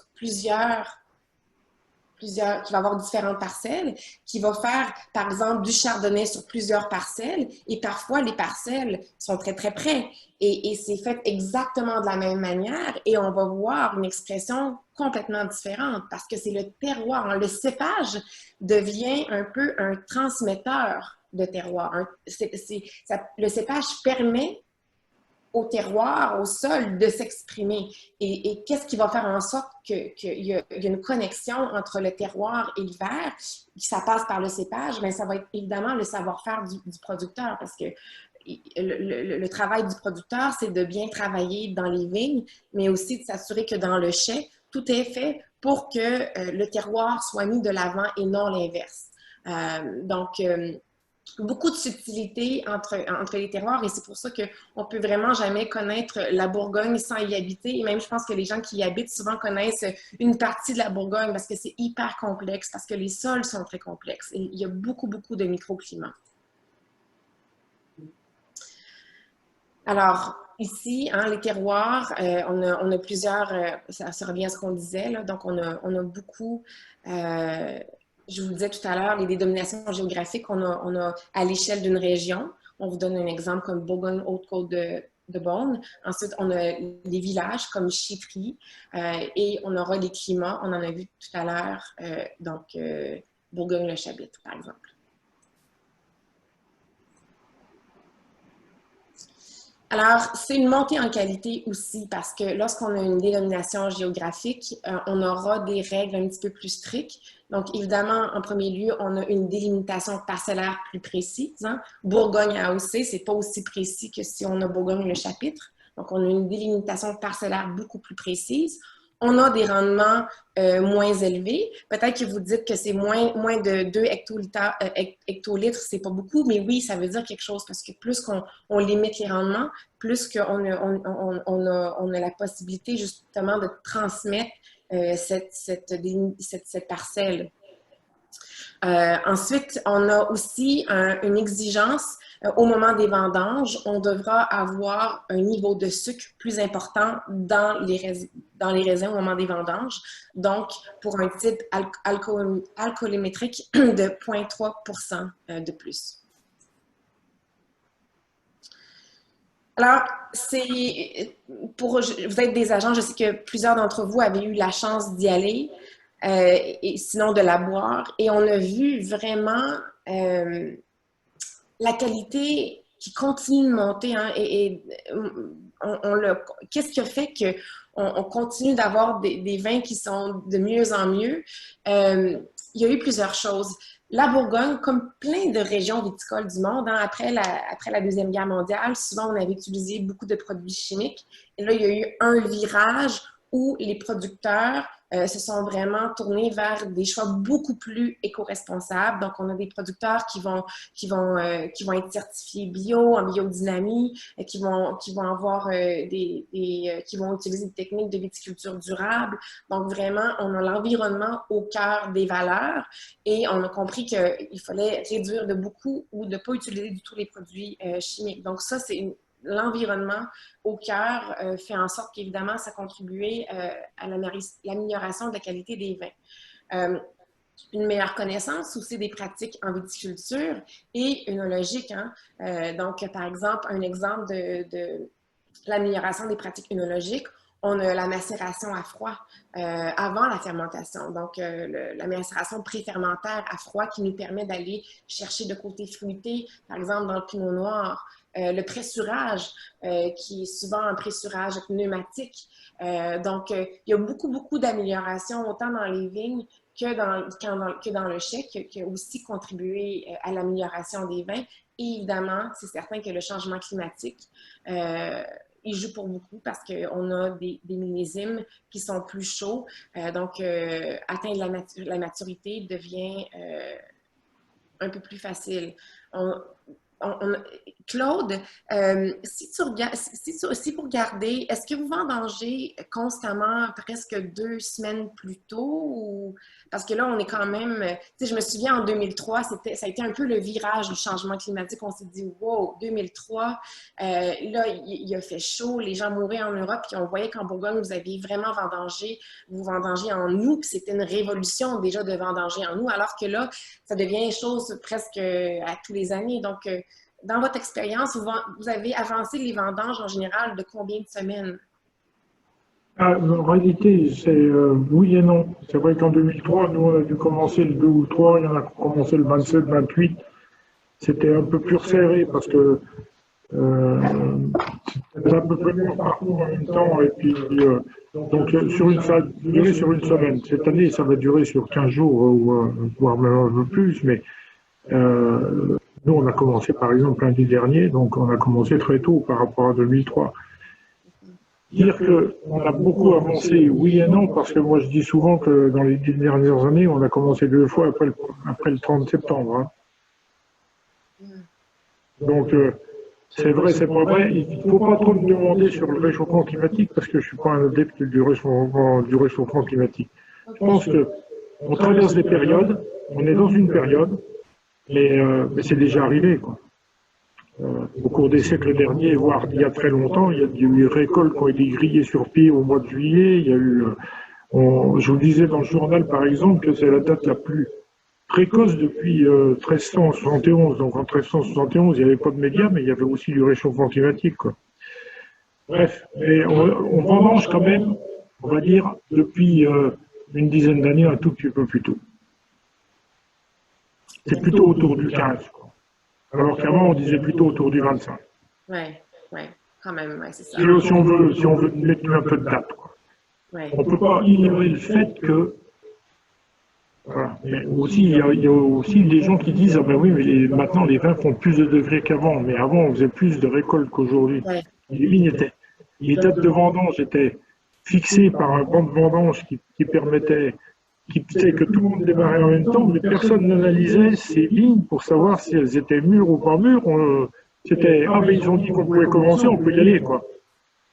qui va avoir différentes parcelles, qui va faire, par exemple, du chardonnay sur plusieurs parcelles, et parfois, les parcelles sont très, très près. Et c'est fait exactement de la même manière, et on va voir une expression complètement différente, parce que c'est le terroir. Le cépage devient un peu un transmetteur de terroir. Le cépage permet au terroir, au sol, de s'exprimer. Et qu'est-ce qui va faire en sorte qu'il y a une connexion entre le terroir et le verre? Ça passe par le cépage, mais ça va être évidemment le savoir-faire du producteur, parce que le travail du producteur, c'est de bien travailler dans les vignes, mais aussi de s'assurer que dans le chai, tout est fait pour que le terroir soit mis de l'avant et non l'inverse. Beaucoup de subtilité entre les terroirs, et c'est pour ça qu'on ne peut vraiment jamais connaître la Bourgogne sans y habiter. Et même, je pense que les gens qui y habitent souvent connaissent une partie de la Bourgogne parce que c'est hyper complexe, parce que les sols sont très complexes et il y a beaucoup, beaucoup de microclimats. Alors, ici, hein, les terroirs, on a plusieurs, ça revient à ce qu'on disait, là, donc on a beaucoup... je vous le disais tout à l'heure, les dénominations géographiques, on a à l'échelle d'une région. On vous donne un exemple comme Bourgogne-Haute-Côte de Beaune. Ensuite, on a les villages comme Chypry et on aura les climats. On en a vu tout à l'heure, Bourgogne-le-Chablis, par exemple. Alors, c'est une montée en qualité aussi parce que lorsqu'on a une dénomination géographique, on aura des règles un petit peu plus strictes. Donc, évidemment, en premier lieu, on a une délimitation parcellaire plus précise. Hein. Bourgogne-AOC, c'est pas aussi précis que si on a Bourgogne-le-Chapitre. Donc, on a une délimitation parcellaire beaucoup plus précise. On a des rendements moins élevés. Peut-être que vous dites que c'est moins de 2 hectolitres, c'est pas beaucoup, mais oui, ça veut dire quelque chose parce que plus qu'on limite les rendements, plus qu'on a la possibilité justement de transmettre cette parcelle. Ensuite, on a aussi une exigence au moment des vendanges. On devra avoir un niveau de sucre plus important dans les raisins au moment des vendanges. Donc, pour un type alcoométrique de 0,3 % de plus. Alors, vous êtes des agents, je sais que plusieurs d'entre vous avaient eu la chance d'y aller. Et sinon de la boire. Et on a vu vraiment la qualité qui continue de monter. Hein, qu'est-ce qui a fait qu'on continue d'avoir des vins qui sont de mieux en mieux? Il y a eu plusieurs choses. La Bourgogne, comme plein de régions viticoles du monde, hein, après la Deuxième Guerre mondiale, souvent on avait utilisé beaucoup de produits chimiques. Et là, il y a eu un virage où les producteurs se sont vraiment tournés vers des choix beaucoup plus éco-responsables. Donc, on a des producteurs qui vont être certifiés bio, en biodynamie, qui vont utiliser des techniques de viticulture durable. Donc, vraiment, on a l'environnement au cœur des valeurs et on a compris qu'il fallait réduire de beaucoup ou de ne pas utiliser du tout les produits chimiques. Donc, ça, c'est l'environnement au cœur fait en sorte qu'évidemment, ça contribuait à l'amélioration de la qualité des vins. Une meilleure connaissance aussi des pratiques en viticulture et œnologique. Hein? Donc, par exemple, un exemple de l'amélioration des pratiques œnologiques, on a la macération à froid avant la fermentation. Donc, la macération préfermentaire à froid qui nous permet d'aller chercher de côté fruité, par exemple dans le pinot noir. Le pressurage, qui est souvent un pressurage pneumatique. Donc, il y a beaucoup d'améliorations, autant dans les vignes que dans le chai, qui a aussi contribué à l'amélioration des vins. Et évidemment, c'est certain que le changement climatique, il joue pour beaucoup parce qu'on a des millésimes qui sont plus chauds. Donc, atteindre la maturité devient un peu plus facile. Claude, si vous regardez, est-ce que vous vendangez constamment presque 2 semaines plus tôt? Ou... Parce que là, on est quand même... Tu sais, je me souviens, en 2003, ça a été un peu le virage du changement climatique. On s'est dit, wow, 2003, là, il a fait chaud, les gens mouraient en Europe, puis on voyait qu'en Bourgogne, vous aviez vraiment vendangé, vous vendangez en août, puis c'était une révolution déjà de vendanger en août, alors que là, ça devient chose presque à tous les années. Donc, dans votre expérience, vous avez avancé les vendanges en général de combien de semaines?
En réalité, c'est oui et non. C'est vrai qu'en 2003, nous, on a dû commencer le 2 ou le 3, il y en a qui ont commencé le 27, 28. C'était un peu plus resserré parce que c'était à peu près le parcours en même temps. Et puis, donc, ça a duré sur une semaine. Cette année, ça va durer sur 15 jours, voire même un peu plus. Mais nous, on a commencé, par exemple, lundi dernier, donc on a commencé très tôt par rapport à 2003. Dire qu'on a beaucoup avancé, oui et non, parce que moi, je dis souvent que dans les 10 dernières années, on a commencé 2 fois après le 30 septembre. Hein. Donc, c'est vrai, c'est pas vrai. Il ne faut pas trop me demander sur le réchauffement climatique, parce que je ne suis pas un adepte du réchauffement climatique. Je pense qu'on traverse des périodes, on est dans une période, mais c'est déjà arrivé, quoi. Au cours des siècles derniers, voire il y a très longtemps, il y a eu des récoltes qui ont été grillées sur pied au mois de juillet. Il y a eu, je vous disais dans le journal, par exemple, que c'est la date la plus précoce depuis 1371. Donc en 1371, il n'y avait pas de médias, mais il y avait aussi du réchauffement climatique, quoi. Bref, mais on vendange quand même, on va dire, depuis une dizaine d'années, un tout petit peu plus tôt. C'est plutôt autour du 15, quoi. Alors qu'avant, on disait plutôt autour du 25.
Oui, quand même, ouais, c'est ça.
Si on veut mettre un peu de date, quoi.
Ouais.
On ne peut pas ignorer le fait que... Voilà. Mais aussi, il y a aussi des gens qui disent « Ah ben oui, mais maintenant, les vins font plus de degrés qu'avant. » Mais avant, on faisait plus de récoltes qu'aujourd'hui.
Ouais.
Les dates de vendange étaient fixées par un banc de vendange qui permettait... qui faisait que tout le monde démarrait en même temps, mais personne n'analysait ces lignes pour savoir si elles étaient mûres ou pas mûres. C'était « Ah, mais ils ont dit qu'on pouvait commencer, on peut y aller, quoi. »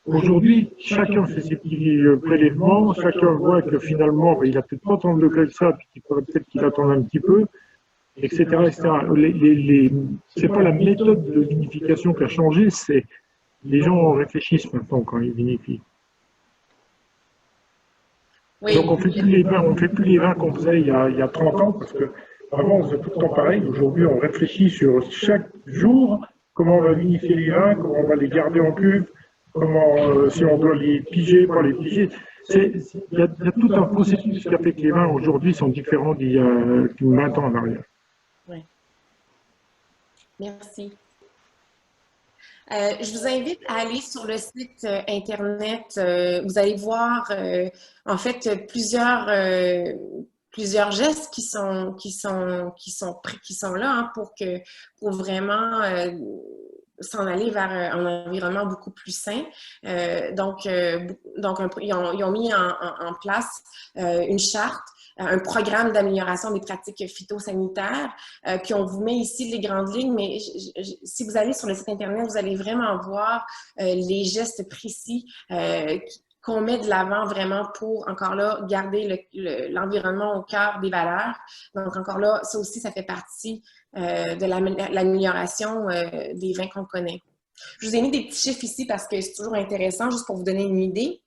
Aujourd'hui, chacun fait ses petits prélèvements, chacun voit que finalement, il n'a peut-être pas tant de degrés que ça, puis qu'il faudrait peut-être qu'il attende un petit peu, etc. C'est pas la méthode de vinification qui a changé, c'est les gens réfléchissent maintenant quand ils vinifient.
Oui.
Donc on fait plus les vins qu'on faisait il y a 30 ans, parce que avant on faisait tout le temps pareil. Aujourd'hui on réfléchit sur chaque jour comment on va vinifier les vins, comment on va les garder en cuve, comment si on doit les piger, pas les piger. Il y a tout un processus qui a fait que les vins aujourd'hui sont différents d'il y a 20 ans en arrière.
Oui. Merci. Je vous invite à aller sur le site Internet. Vous allez voir, en fait, plusieurs gestes qui sont là, hein, pour vraiment s'en aller vers un environnement beaucoup plus sain. Donc ils ont mis en place une charte, un programme d'amélioration des pratiques phytosanitaires. Puis on vous met ici les grandes lignes, mais si vous allez sur le site Internet, vous allez vraiment voir les gestes précis qu'on met de l'avant vraiment pour, encore là, garder l'environnement au cœur des valeurs. Donc, encore là, ça aussi, ça fait partie de l'amélioration des vins qu'on connaît. Je vous ai mis des petits chiffres ici parce que c'est toujours intéressant, juste pour vous donner une idée.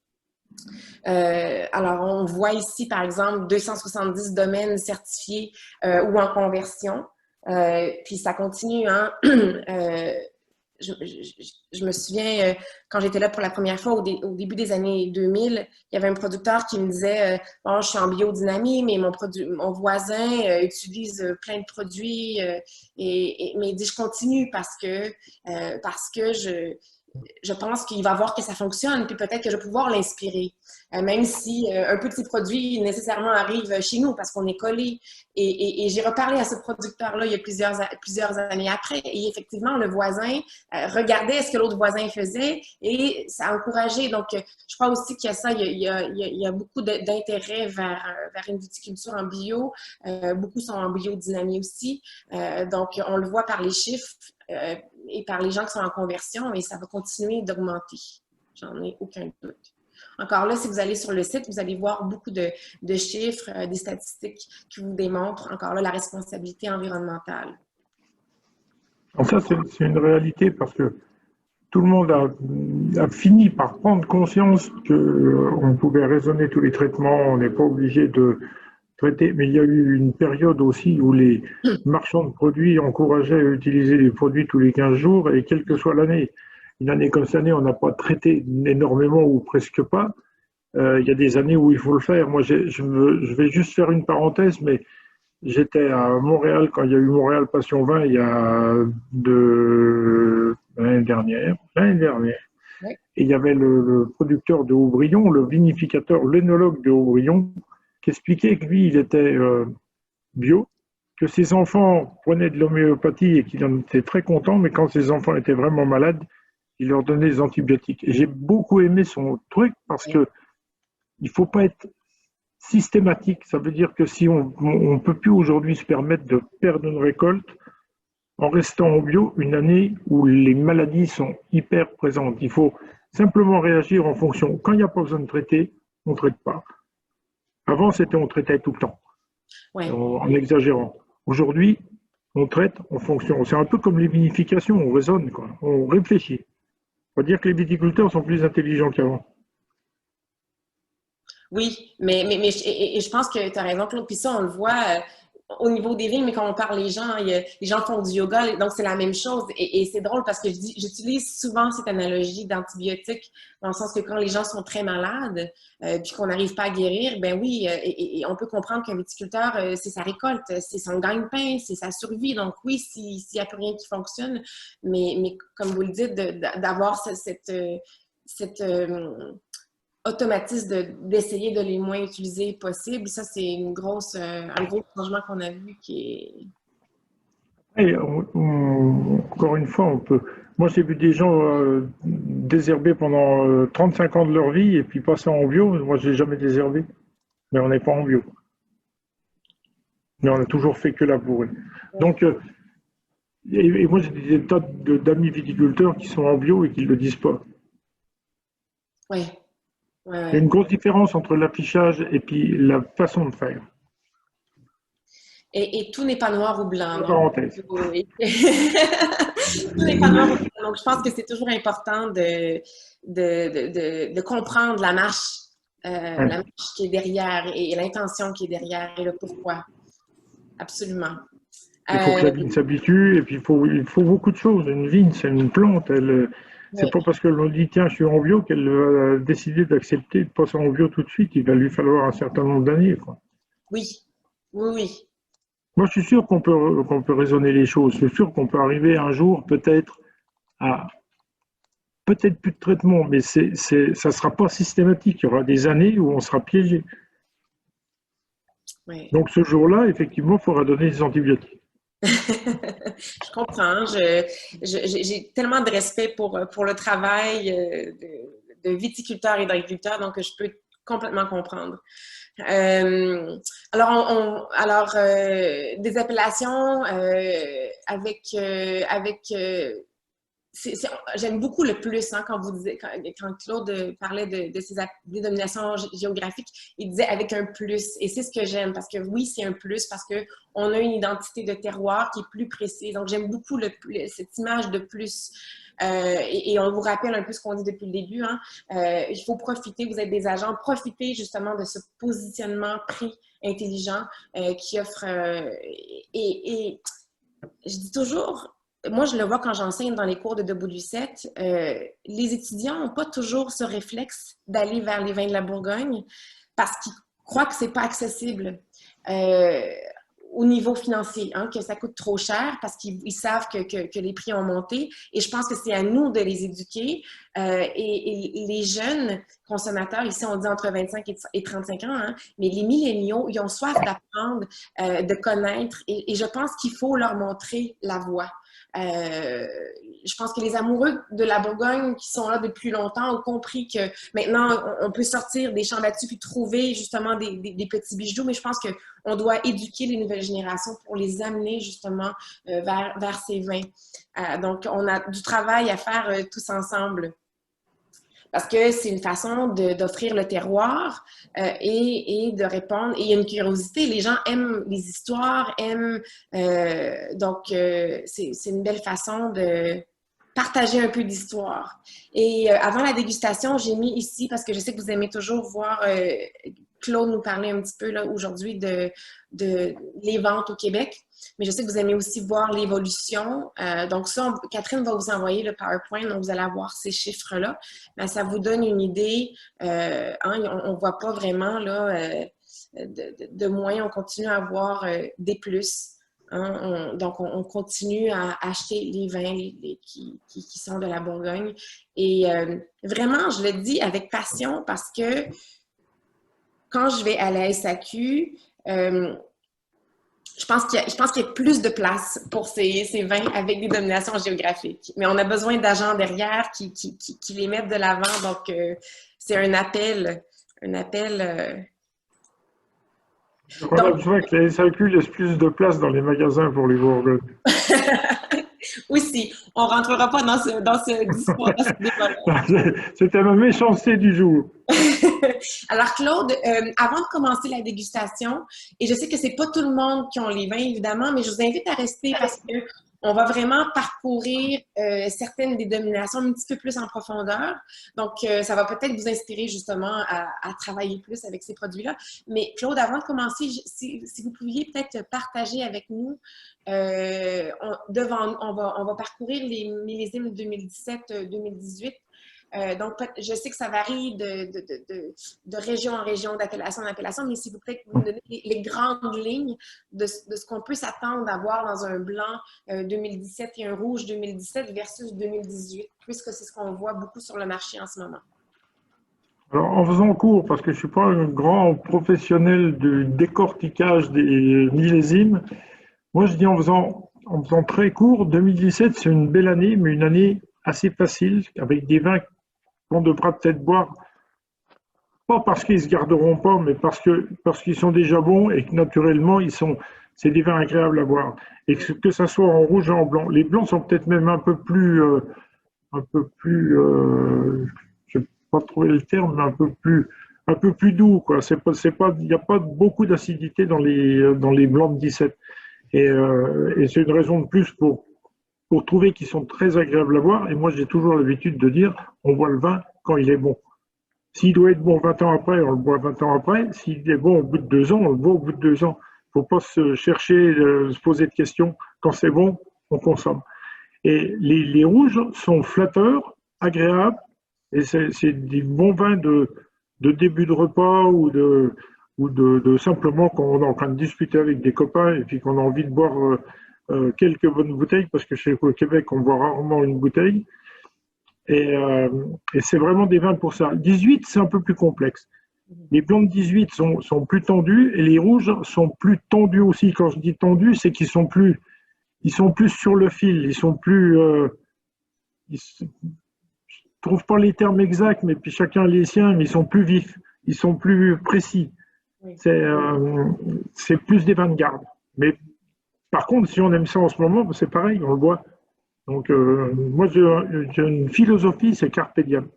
Alors, on voit ici, par exemple, 270 domaines certifiés ou en conversion. Puis ça continue, hein? je me souviens, quand j'étais là pour la première fois, au début des années 2000, il y avait un producteur qui me disait bon, je suis en biodynamie, mais mon voisin utilise plein de produits. Mais il dit, je continue parce que je pense qu'il va voir que ça fonctionne, puis peut-être que je vais pouvoir l'inspirer. Même si un petit produit nécessairement arrive chez nous parce qu'on est collé. Et j'ai reparlé à ce producteur-là il y a plusieurs années après. Et effectivement, le voisin regardait ce que l'autre voisin faisait et ça a encouragé. Donc, je crois aussi qu'il y a ça, il y a beaucoup d'intérêt vers une viticulture en bio. Beaucoup sont en biodynamie aussi. Donc, on le voit par les chiffres. Et par les gens qui sont en conversion, et ça va continuer d'augmenter. J'en ai aucun doute. Encore là, si vous allez sur le site, vous allez voir beaucoup de chiffres, des statistiques qui vous démontrent, encore là, la responsabilité environnementale.
Donc ça, c'est une réalité parce que tout le monde a fini par prendre conscience qu'on pouvait raisonner tous les traitements, on n'est pas obligé de traiter, mais il y a eu une période aussi où les marchands de produits encourageaient à utiliser les produits tous les 15 jours et quelle que soit l'année. Une année comme cette année, on n'a pas traité énormément ou presque pas. Il y a des années où il faut le faire. Moi, je vais juste faire une parenthèse, mais j'étais à Montréal quand il y a eu Montréal Passion Vin il y a l'année dernière. Oui. Et il y avait le producteur de Haut-Brion, le vinificateur, l'œnologue de Haut-Brion, qui expliquait que lui, il était bio, que ses enfants prenaient de l'homéopathie et qu'il en était très content, mais quand ses enfants étaient vraiment malades, il leur donnait des antibiotiques. Et j'ai beaucoup aimé son truc parce que il faut pas être systématique. Ça veut dire que si on peut plus aujourd'hui se permettre de perdre une récolte en restant en bio une année où les maladies sont hyper présentes. Il faut simplement réagir en fonction. Quand il n'y a pas besoin de traiter, on ne traite pas. Avant, on traitait tout le temps, en exagérant. Aujourd'hui, on traite en fonction. C'est un peu comme les vinifications, on raisonne, quoi. On réfléchit. On va dire que les viticulteurs sont plus intelligents qu'avant.
Oui, mais je pense que tu as raison, Claude. Puis ça, on le voit au niveau des vignes, mais quand on parle les gens font du yoga, donc c'est la même chose. Et c'est drôle parce que j'utilise souvent cette analogie d'antibiotiques, dans le sens que quand les gens sont très malades, puis qu'on n'arrive pas à guérir, ben oui, et on peut comprendre qu'un viticulteur, c'est sa récolte, c'est son gagne-pain, c'est sa survie. Donc oui, s'il n'y a plus rien qui fonctionne, mais comme vous le dites, d'avoir cette automatisme d'essayer de les moins utiliser possible, ça c'est un gros changement qu'on a vu qui est...
Et encore une fois, on peut... Moi, j'ai vu des gens désherber pendant 35 ans de leur vie et puis passer en bio. Moi, je n'ai jamais désherbé, mais on n'est pas en bio. Mais on a toujours fait que labourer. Donc, et moi, j'ai des tas d'amis viticulteurs qui sont en bio et qui ne le disent pas.
Oui.
Il y a une grosse différence entre l'affichage et puis la façon de faire.
Et tout n'est pas noir ou blanc.
Parenthèse.
Tout n'est pas noir ou blanc. Donc, je pense que c'est toujours important de comprendre la marche qui est derrière et l'intention qui est derrière et le pourquoi. Absolument.
Il faut que la vigne s'habitue et puis il faut beaucoup de choses. Une vigne, c'est une plante. C'est pas parce que l'on dit tiens, je suis en bio qu'elle va décider d'accepter de passer en bio tout de suite. Il va lui falloir un certain nombre d'années.
Oui.
Moi, je suis sûr qu'on peut raisonner les choses. Je suis sûr qu'on peut arriver un jour peut-être à peut-être plus de traitement, mais ça ne sera pas systématique. Il y aura des années où on sera piégé.
Oui.
Donc ce jour-là, effectivement, il faudra donner des antibiotiques.
Je comprends. J'ai tellement de respect pour le travail de viticulteur et d'agriculteur, donc je peux complètement comprendre. Alors, des appellations j'aime beaucoup le plus, hein, quand Claude parlait de ces dénominations géographiques, il disait avec un plus. Et c'est ce que j'aime, parce que oui, c'est un plus, parce qu'on a une identité de terroir qui est plus précise. Donc, j'aime beaucoup cette image de plus. Et on vous rappelle un peu ce qu'on dit depuis le début. Hein, il faut profiter, vous êtes des agents, profitez justement de ce positionnement prix intelligent qui offre... et je dis toujours... moi, je le vois quand j'enseigne dans les cours de Debout du 7, les étudiants n'ont pas toujours ce réflexe d'aller vers les vins de la Bourgogne parce qu'ils croient que c'est pas accessible au niveau financier, hein, que ça coûte trop cher parce qu'ils savent que les prix ont monté. Et je pense que c'est à nous de les éduquer. Et les jeunes consommateurs, ici on dit entre 25 et 35 ans, hein, mais les milléniaux, ils ont soif d'apprendre, de connaître, et je pense qu'il faut leur montrer la voie. Je pense que les amoureux de la Bourgogne qui sont là depuis longtemps ont compris que maintenant, on peut sortir des champs battus puis trouver justement des petits bijoux, mais je pense qu'on doit éduquer les nouvelles générations pour les amener justement vers ces vins. Donc, on a du travail à faire tous ensemble. Parce que c'est une façon d'offrir le terroir et de répondre. Et il y a une curiosité. Les gens aiment les histoires, aiment... donc, c'est une belle façon de partager un peu d'histoire. Et avant la dégustation, j'ai mis ici, parce que je sais que vous aimez toujours voir Claude nous parler un petit peu là aujourd'hui de les ventes au Québec. Mais je sais que vous aimez aussi voir l'évolution. Donc ça, Catherine va vous envoyer le PowerPoint, donc vous allez avoir ces chiffres-là. Mais ça vous donne une idée. Hein, on ne voit pas vraiment là, de moins, on continue à avoir des plus. Hein, donc, on continue à acheter les vins qui sont de la Bourgogne. Et vraiment, je le dis avec passion parce que quand je vais à la SAQ, je pense qu'il y a plus de place pour ces vins avec des dominations géographiques. Mais on a besoin d'agents derrière qui les mettent de l'avant. Donc, c'est un appel.
On a besoin que la SAQ laisse plus de place dans les magasins pour les Bourgognes.
Aussi, on ne rentrera pas dans ce discours, dans ce débat-là.
C'était ma méchanceté du jour.
Alors, Claude, avant de commencer la dégustation, et je sais que ce n'est pas tout le monde qui ont les vins, évidemment, mais je vous invite à rester parce qu'on va vraiment parcourir certaines des dominations un petit peu plus en profondeur. Donc, ça va peut-être vous inspirer justement à travailler plus avec ces produits-là. Mais Claude, avant de commencer, si vous pouviez peut-être partager avec nous, on va parcourir les millésimes 2017-2018. Donc, je sais que ça varie de région en région, d'appellation en appellation, mais s'il vous plaît, vous me donnez les grandes lignes de ce qu'on peut s'attendre à voir dans un blanc 2017 et un rouge 2017 versus 2018, puisque c'est ce qu'on voit beaucoup sur le marché en ce moment.
Alors, en faisant court, parce que je ne suis pas un grand professionnel du décortiquage des millésimes, moi je dis en faisant très court, 2017 c'est une belle année, mais une année assez facile, avec des vins qu'on devra peut-être boire, pas parce qu'ils ne se garderont pas, mais parce qu'ils sont déjà bons et que naturellement, c'est des vins agréables à boire. Et que ça soit en rouge ou en blanc. Les blancs sont peut-être même un peu plus je ne vais pas trouver le terme, mais un peu plus doux, quoi. Il n'y a pas beaucoup d'acidité dans les blancs de 17. Et c'est une raison de plus pour trouver qu'ils sont très agréables à boire. Et moi, j'ai toujours l'habitude de dire, on boit le vin quand il est bon. S'il doit être bon 20 ans après, on le boit 20 ans après. S'il est bon au bout de 2 ans, on le boit au bout de 2 ans. Il ne faut pas se chercher, se poser de questions. Quand c'est bon, on consomme. Et les rouges sont flatteurs, agréables, et c'est des bons vins de début de repas ou de simplement quand on est en train de discuter avec des copains et puis qu'on a envie de boire quelques bonnes bouteilles, parce que chez au Québec, on boit rarement une bouteille. Et c'est vraiment des vins pour ça. 18, c'est un peu plus complexe. Les blancs de 18 sont plus tendus et les rouges sont plus tendus aussi. Quand je dis tendus, c'est qu'ils sont plus sur le fil. Ils sont plus. Je trouve pas les termes exacts, mais puis chacun les siens, mais ils sont plus vifs. Ils sont plus précis. C'est plus des vins de garde. Mais par contre, si on aime ça en ce moment, c'est pareil, on le boit. Donc, moi, j'ai une philosophie, c'est carpe diem.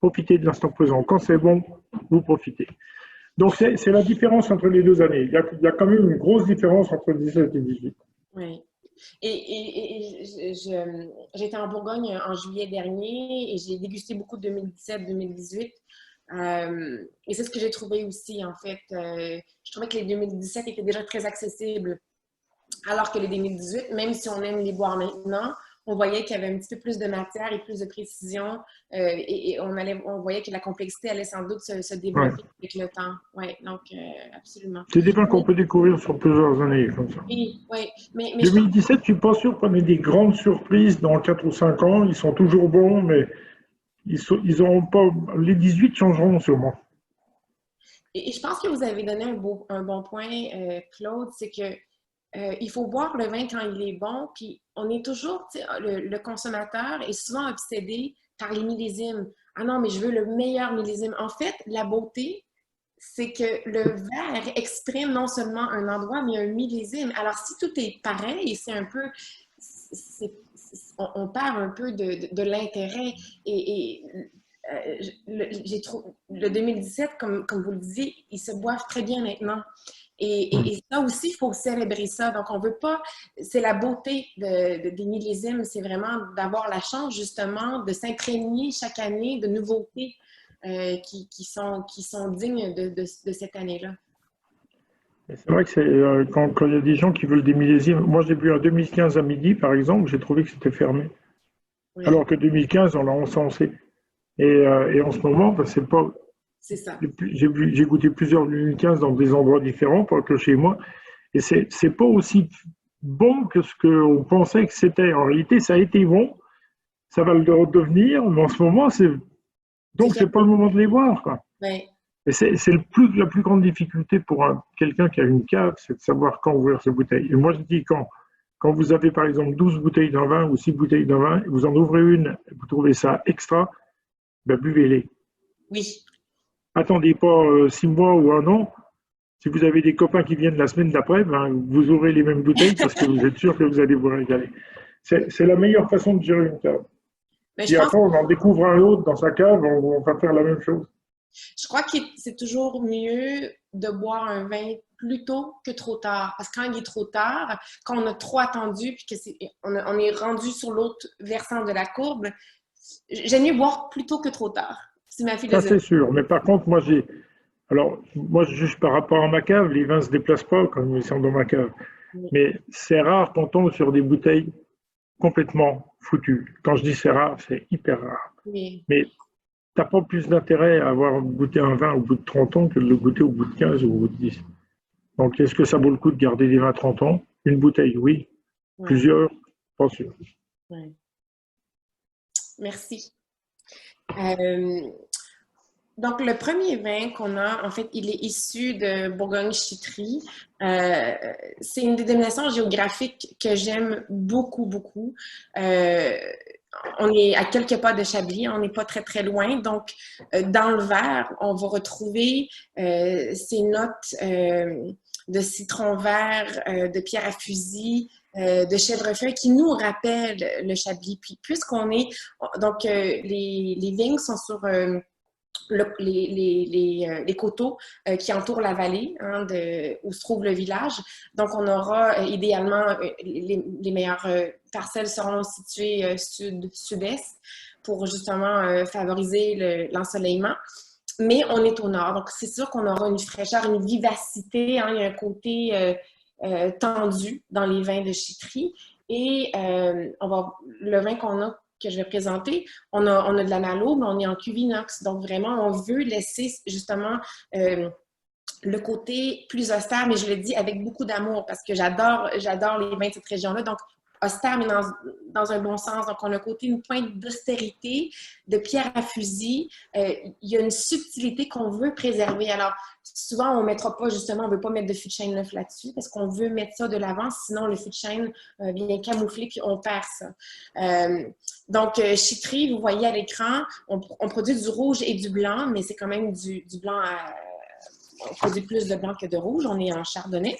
Profitez de l'instant présent. Quand c'est bon, vous profitez. Donc, c'est la différence entre les 2 années. Il y a quand même une grosse différence entre 17 et 18.
Oui. Et j'étais en Bourgogne en juillet dernier et j'ai dégusté beaucoup de 2017-2018. Et c'est ce que j'ai trouvé aussi, en fait. Je trouvais que les 2017 étaient déjà très accessibles, alors que les 2018, même si on aime les boire maintenant, on voyait qu'il y avait un petit peu plus de matière et plus de précision et on voyait que la complexité allait sans doute se développer avec le temps. Oui, donc absolument.
C'est des vins qu'on peut découvrir sur plusieurs années, comme ça.
Oui, oui. Mais
2017, je ne suis pas sûr qu'on ait des grandes surprises dans 4 ou 5 ans. Ils sont toujours bons, mais ils auront pas. Les 18 changeront sûrement.
Et je pense que vous avez donné un bon point, Claude, c'est que il faut boire le vin quand il est bon, puis on est toujours, le consommateur est souvent obsédé par les millésimes. Ah non, mais je veux le meilleur millésime. En fait, la beauté, c'est que le verre exprime non seulement un endroit, mais un millésime. Alors, si tout est pareil, c'est un peu... on perd un peu de l'intérêt. J'ai trouvé le 2017, comme vous le disiez, ils se boivent très bien maintenant. Et ça aussi, il faut célébrer ça. Donc, on veut pas... C'est la beauté des millésimes, c'est vraiment d'avoir la chance, justement, de s'imprégner chaque année de nouveautés qui sont dignes de cette année-là.
C'est vrai que c'est quand il y a des gens qui veulent des millésimes. Moi, j'ai bu un 2015 à midi, par exemple, j'ai trouvé que c'était fermé.
Oui.
Alors que 2015, on l'a encensé. Et en ce moment, ben, c'est pas.
C'est ça.
J'ai goûté plusieurs 2015 dans des endroits différents, pas que chez moi. Et c'est pas aussi bon que ce qu'on pensait que c'était. En réalité, ça a été bon. Ça va le redevenir, mais en ce moment, donc c'est pas le moment de les boire, quoi.
Oui.
Et c'est la plus grande difficulté pour quelqu'un qui a une cave, c'est de savoir quand ouvrir ses bouteilles. Et moi, je dis quand vous avez par exemple 12 bouteilles d'un vin ou 6 bouteilles d'un vin, et vous en ouvrez une, et vous trouvez ça extra, ben buvez-les.
Oui.
Attendez pas 6 mois ou 1 an. Si vous avez des copains qui viennent la semaine d'après, ben, vous aurez les mêmes bouteilles parce que vous êtes sûr que vous allez vous régaler. C'est la meilleure façon de gérer une cave. Et après, on en découvre un autre dans sa cave, on va faire la même chose.
Je crois que c'est toujours mieux de boire un vin plus tôt que trop tard. Parce que quand il est trop tard, quand on a trop attendu puis on est rendu sur l'autre versant de la courbe, j'aime mieux boire plus tôt que trop tard. C'est ma philosophie.
Ça, c'est sûr. Mais par contre, moi, juste par rapport à ma cave, les vins ne se déplacent pas quand ils sont dans ma cave. Oui. Mais c'est rare qu'on tombe sur des bouteilles complètement foutues. Quand je dis c'est rare, c'est hyper rare.
Oui.
Mais tu n'as pas plus d'intérêt à avoir goûté un vin au bout de 30 ans que de le goûter au bout de 15 ou au bout de 10. Donc, est-ce que ça vaut le coup de garder des vins 30 ans? Une bouteille, oui. Ouais. Plusieurs, pas sûr.
Ouais. Merci. Donc, le premier vin qu'on a, en fait, il est issu de Bourgogne-Chytry. C'est une dénomination géographique que j'aime beaucoup, beaucoup. On est à quelques pas de Chablis, on n'est pas très, très loin. Donc, dans le verre, on va retrouver ces notes de citron vert, de pierre à fusil, de chèvrefeuille qui nous rappellent le Chablis. Puis, puisqu'on est... Donc, les vignes sont sur... les coteaux qui entourent la vallée où se trouve le village. Donc, on aura idéalement, les meilleures parcelles seront situées sud-sud-est pour justement favoriser l'ensoleillement. Mais on est au nord, donc c'est sûr qu'on aura une fraîcheur, une vivacité, il y a un côté tendu dans les vins de Chytry. Et le vin qu'on a, que je vais présenter, on a de l'analo, mais on est en cuve inox. Donc, vraiment, on veut laisser justement le côté plus austère, mais je le dis avec beaucoup d'amour parce que j'adore les vins de cette région-là. Donc, austère, mais dans un bon sens. Donc, on a un côté, une pointe d'austérité, de pierre à fusil. Il y a une subtilité qu'on veut préserver. Alors, souvent, on ne mettra pas, justement, on ne veut pas mettre de fût de chêne neuf là-dessus parce qu'on veut mettre ça de l'avant, sinon le fût de chêne vient camoufler puis on perd ça. Donc, Chytry, vous voyez à l'écran, on produit du rouge et du blanc, mais c'est quand même du blanc on produit plus de blanc que de rouge. On est en chardonnay.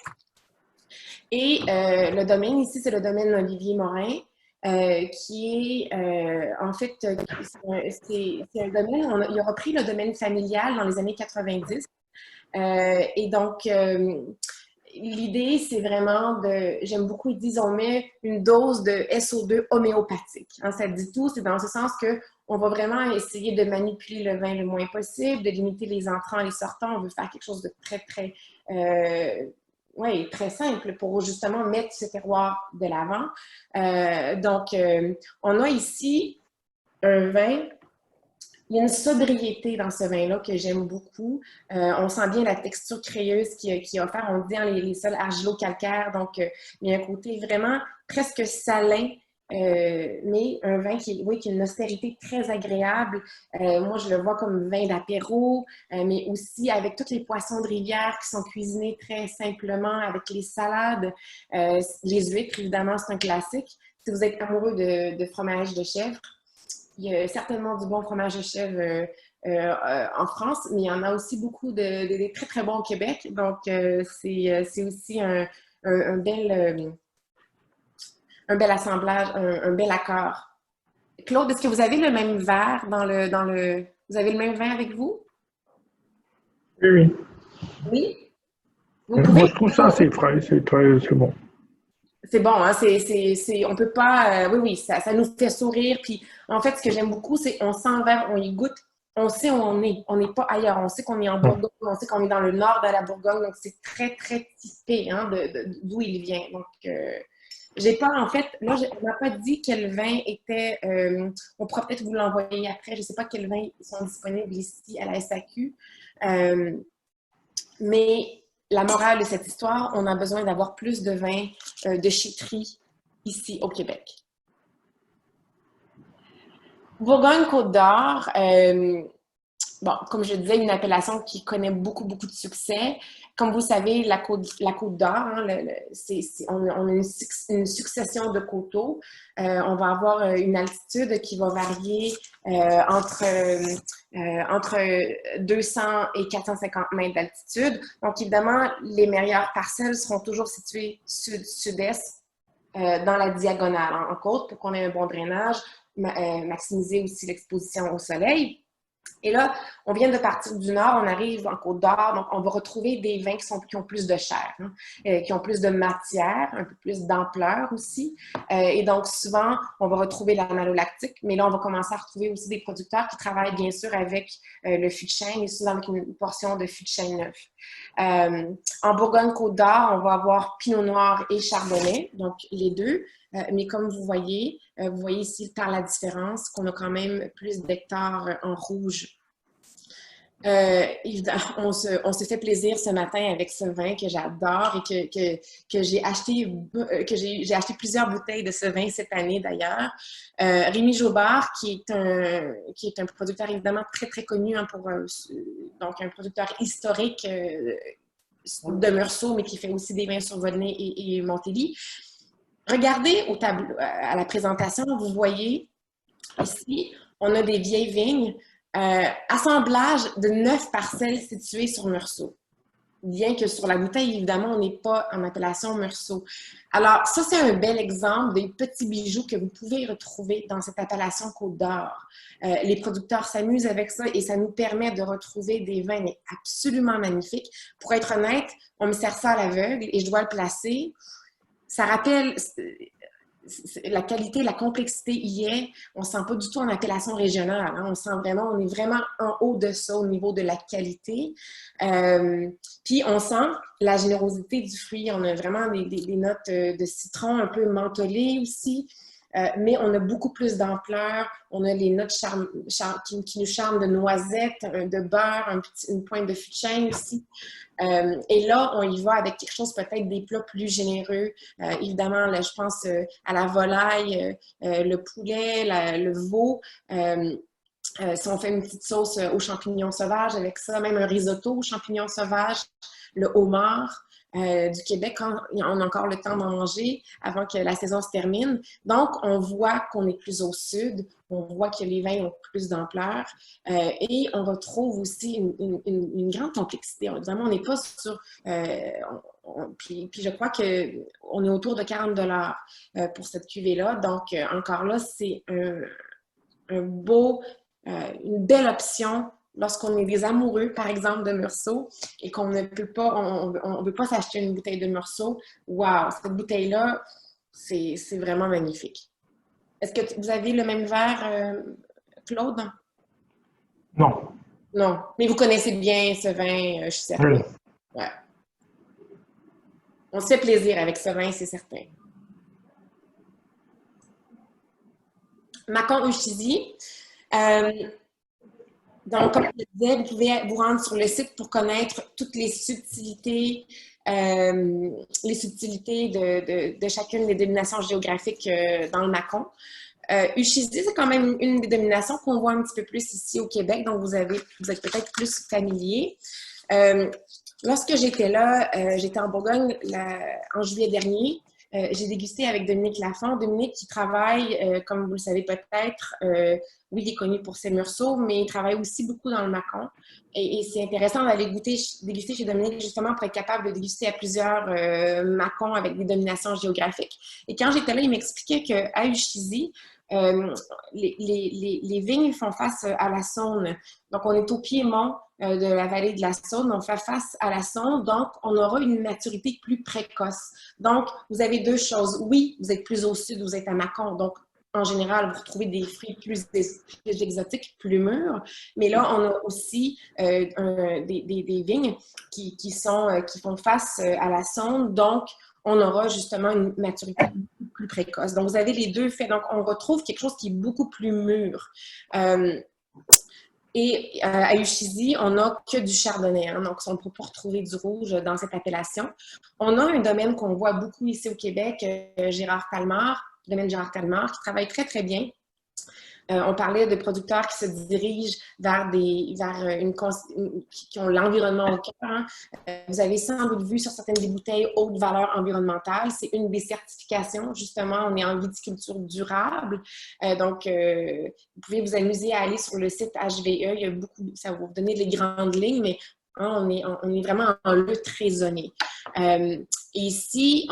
Et le domaine ici, c'est le domaine Olivier Morin, qui est, en fait, c'est un domaine, il a repris le domaine familial dans les années 90. Et donc, l'idée, c'est vraiment j'aime beaucoup, ils disent, on met une dose de SO2 homéopathique. Hein, ça dit tout, c'est dans ce sens qu'on va vraiment essayer de manipuler le vin le moins possible, de limiter les entrants et les sortants. On veut faire quelque chose de très, très ouais, très simple pour justement mettre ce terroir de l'avant. On a ici un vin. Il y a une sobriété dans ce vin-là que j'aime beaucoup. On sent bien la texture crayeuse qui est offerte. On dit dans les sols argilo-calcaires. Donc, il y a un côté vraiment presque salin, mais un vin oui, qui a une austérité très agréable. Moi, je le vois comme vin d'apéro, mais aussi avec tous les poissons de rivière qui sont cuisinés très simplement, avec les salades. Les huîtres, évidemment, c'est un classique. Si vous êtes amoureux de fromage de chèvre, il y a certainement du bon fromage de chèvre en France, mais il y en a aussi beaucoup de très, très bons au Québec. Donc, c'est aussi un bel assemblage, un bel accord. Claude, est-ce que vous avez le même verre Vous avez le même vin avec vous?
Oui, oui.
Oui? Vous
Moi,
pouvez?
je trouve ça assez frais, c'est bon.
C'est bon, hein? On peut pas. Oui, oui, ça nous fait sourire. Puis, en fait, ce que j'aime beaucoup, c'est on sent le verre, on y goûte, on sait où on est. On n'est pas ailleurs. On sait qu'on est en Bourgogne, on sait qu'on est dans le nord de la Bourgogne. Donc, c'est très, très typé hein, d'où il vient. Donc, j'ai pas, en fait, là, on m'a pas dit quel vin était. On pourra peut-être vous l'envoyer après. Je sais pas quels vins sont disponibles ici à la SAQ. Mais la morale de cette histoire, on a besoin d'avoir plus de vins de chéterie ici au Québec. Bourgogne-Côte-d'Or, bon, comme je disais, une appellation qui connaît beaucoup, beaucoup de succès. Comme vous savez, la Côte d'Or, hein, on a une succession de coteaux. On va avoir une altitude qui va varier entre 200 et 450 mètres d'altitude. Donc, évidemment, les meilleures parcelles seront toujours situées sud-sud-est dans la diagonale en côte pour qu'on ait un bon drainage, maximiser aussi l'exposition au soleil. Et là, on vient de partir du nord, on arrive en Côte-d'Or, donc on va retrouver des vins qui ont plus de chair, hein, qui ont plus de matière, un peu plus d'ampleur aussi. Et donc, souvent, on va retrouver la malolactique, mais là, on va commencer à retrouver aussi des producteurs qui travaillent bien sûr avec le fût de chêne et souvent avec une portion de fût de chêne neuf. En Bourgogne-Côte-d'Or, on va avoir Pinot Noir et Chardonnay, donc les deux. Mais comme vous voyez ici par la différence qu'on a quand même plus d'hectares en rouge. Évidemment, on se fait plaisir ce matin avec ce vin que j'adore et que j'ai acheté plusieurs bouteilles de ce vin cette année d'ailleurs. Rémi Jobard, qui est un producteur évidemment très très connu hein, donc un producteur historique de Meursault, mais qui fait aussi des vins sur Volnay et Montélie. Regardez au tableau, à la présentation, vous voyez ici, on a des vieilles vignes, assemblage de 9 parcelles situées sur Meursault. Bien que sur la bouteille, évidemment, on n'est pas en appellation Meursault. Alors, ça, c'est un bel exemple des petits bijoux que vous pouvez retrouver dans cette appellation Côte-d'Or. Les producteurs s'amusent avec ça et ça nous permet de retrouver des vins absolument magnifiques. Pour être honnête, on me sert ça à l'aveugle et je dois le placer. Ça rappelle la qualité, la complexité y est. On ne se sent pas du tout en appellation régionale. Hein. On est vraiment en haut de ça au niveau de la qualité. Puis on sent la générosité du fruit. On a vraiment des notes de citron un peu mentholées aussi. Mais on a beaucoup plus d'ampleur. On a les notes qui nous charment de noisettes, de beurre, une pointe de fût de chêne aussi. Et là, on y va avec quelque chose peut-être des plats plus généreux. Évidemment, là, je pense à la volaille, le poulet, le veau. Si on fait une petite sauce aux champignons sauvages avec ça, même un risotto aux champignons sauvages, le homard du Québec, quand on a encore le temps d'en manger avant que la saison se termine. Donc, on voit qu'on est plus au sud, on voit que les vins ont plus d'ampleur et on retrouve aussi une grande complexité. Vraiment, on n'est pas sur... puis je crois qu'on est autour de 40 $ pour cette cuvée-là. Donc, encore là, c'est une belle option lorsqu'on est des amoureux, par exemple, de Meursault et qu'on ne peut pas, on veut pas s'acheter une bouteille de Meursault. Wow, cette bouteille-là, c'est vraiment magnifique. Est-ce que vous avez le même verre, Claude?
Non.
Non, mais vous connaissez bien ce vin, je suis certaine.
Oui.
Ouais. On se fait plaisir avec ce vin, c'est certain. Mâcon Ushisi. Donc, comme je le disais, vous pouvez vous rendre sur le site pour connaître toutes les subtilités de chacune des dénominations géographiques dans le Mâcon. Ushisi, c'est quand même une des dénominations qu'on voit un petit peu plus ici au Québec, donc vous êtes peut-être plus familier. Lorsque j'étais là, j'étais en Bourgogne en juillet dernier. J'ai dégusté avec Dominique Lafont. Dominique qui travaille, comme vous le savez peut-être, oui, il est connu pour ses Meursault, mais il travaille aussi beaucoup dans le Mâcon. Et c'est intéressant d'aller déguster chez Dominique justement pour être capable de déguster à plusieurs Mâcons avec des dominations géographiques. Et quand j'étais là, il m'expliquait qu'à Ushisi, les vignes font face à la Saône. Donc, on est au piémont de la vallée de la Saône, on fait face à la Saône, donc on aura une maturité plus précoce. Donc, vous avez deux choses. Oui, vous êtes plus au sud, vous êtes à Mâcon, donc en général, vous retrouvez des fruits plus exotiques, plus mûrs, mais là, on a aussi des vignes qui font face à la Saône, donc on aura justement une maturité plus précoce. Donc, vous avez les deux faits. Donc, on retrouve quelque chose qui est beaucoup plus mûr. Et à Ushisi, on n'a que du chardonnay. Hein, donc, on ne peut pas retrouver du rouge dans cette appellation. On a un domaine qu'on voit beaucoup ici au Québec, Gérard Talmar, le domaine Gérard Talmar, qui travaille très, très bien. On parlait de producteurs qui se dirigent vers qui ont l'environnement au cœur. Hein. Vous avez sans doute vu sur certaines des bouteilles haute valeur environnementale. C'est une des certifications. Justement, on est en viticulture durable. Donc, vous pouvez vous amuser à aller sur le site HVE. Il y a beaucoup, ça va vous donner les grandes lignes, mais hein, on est vraiment en lutte raisonnée. Et ici,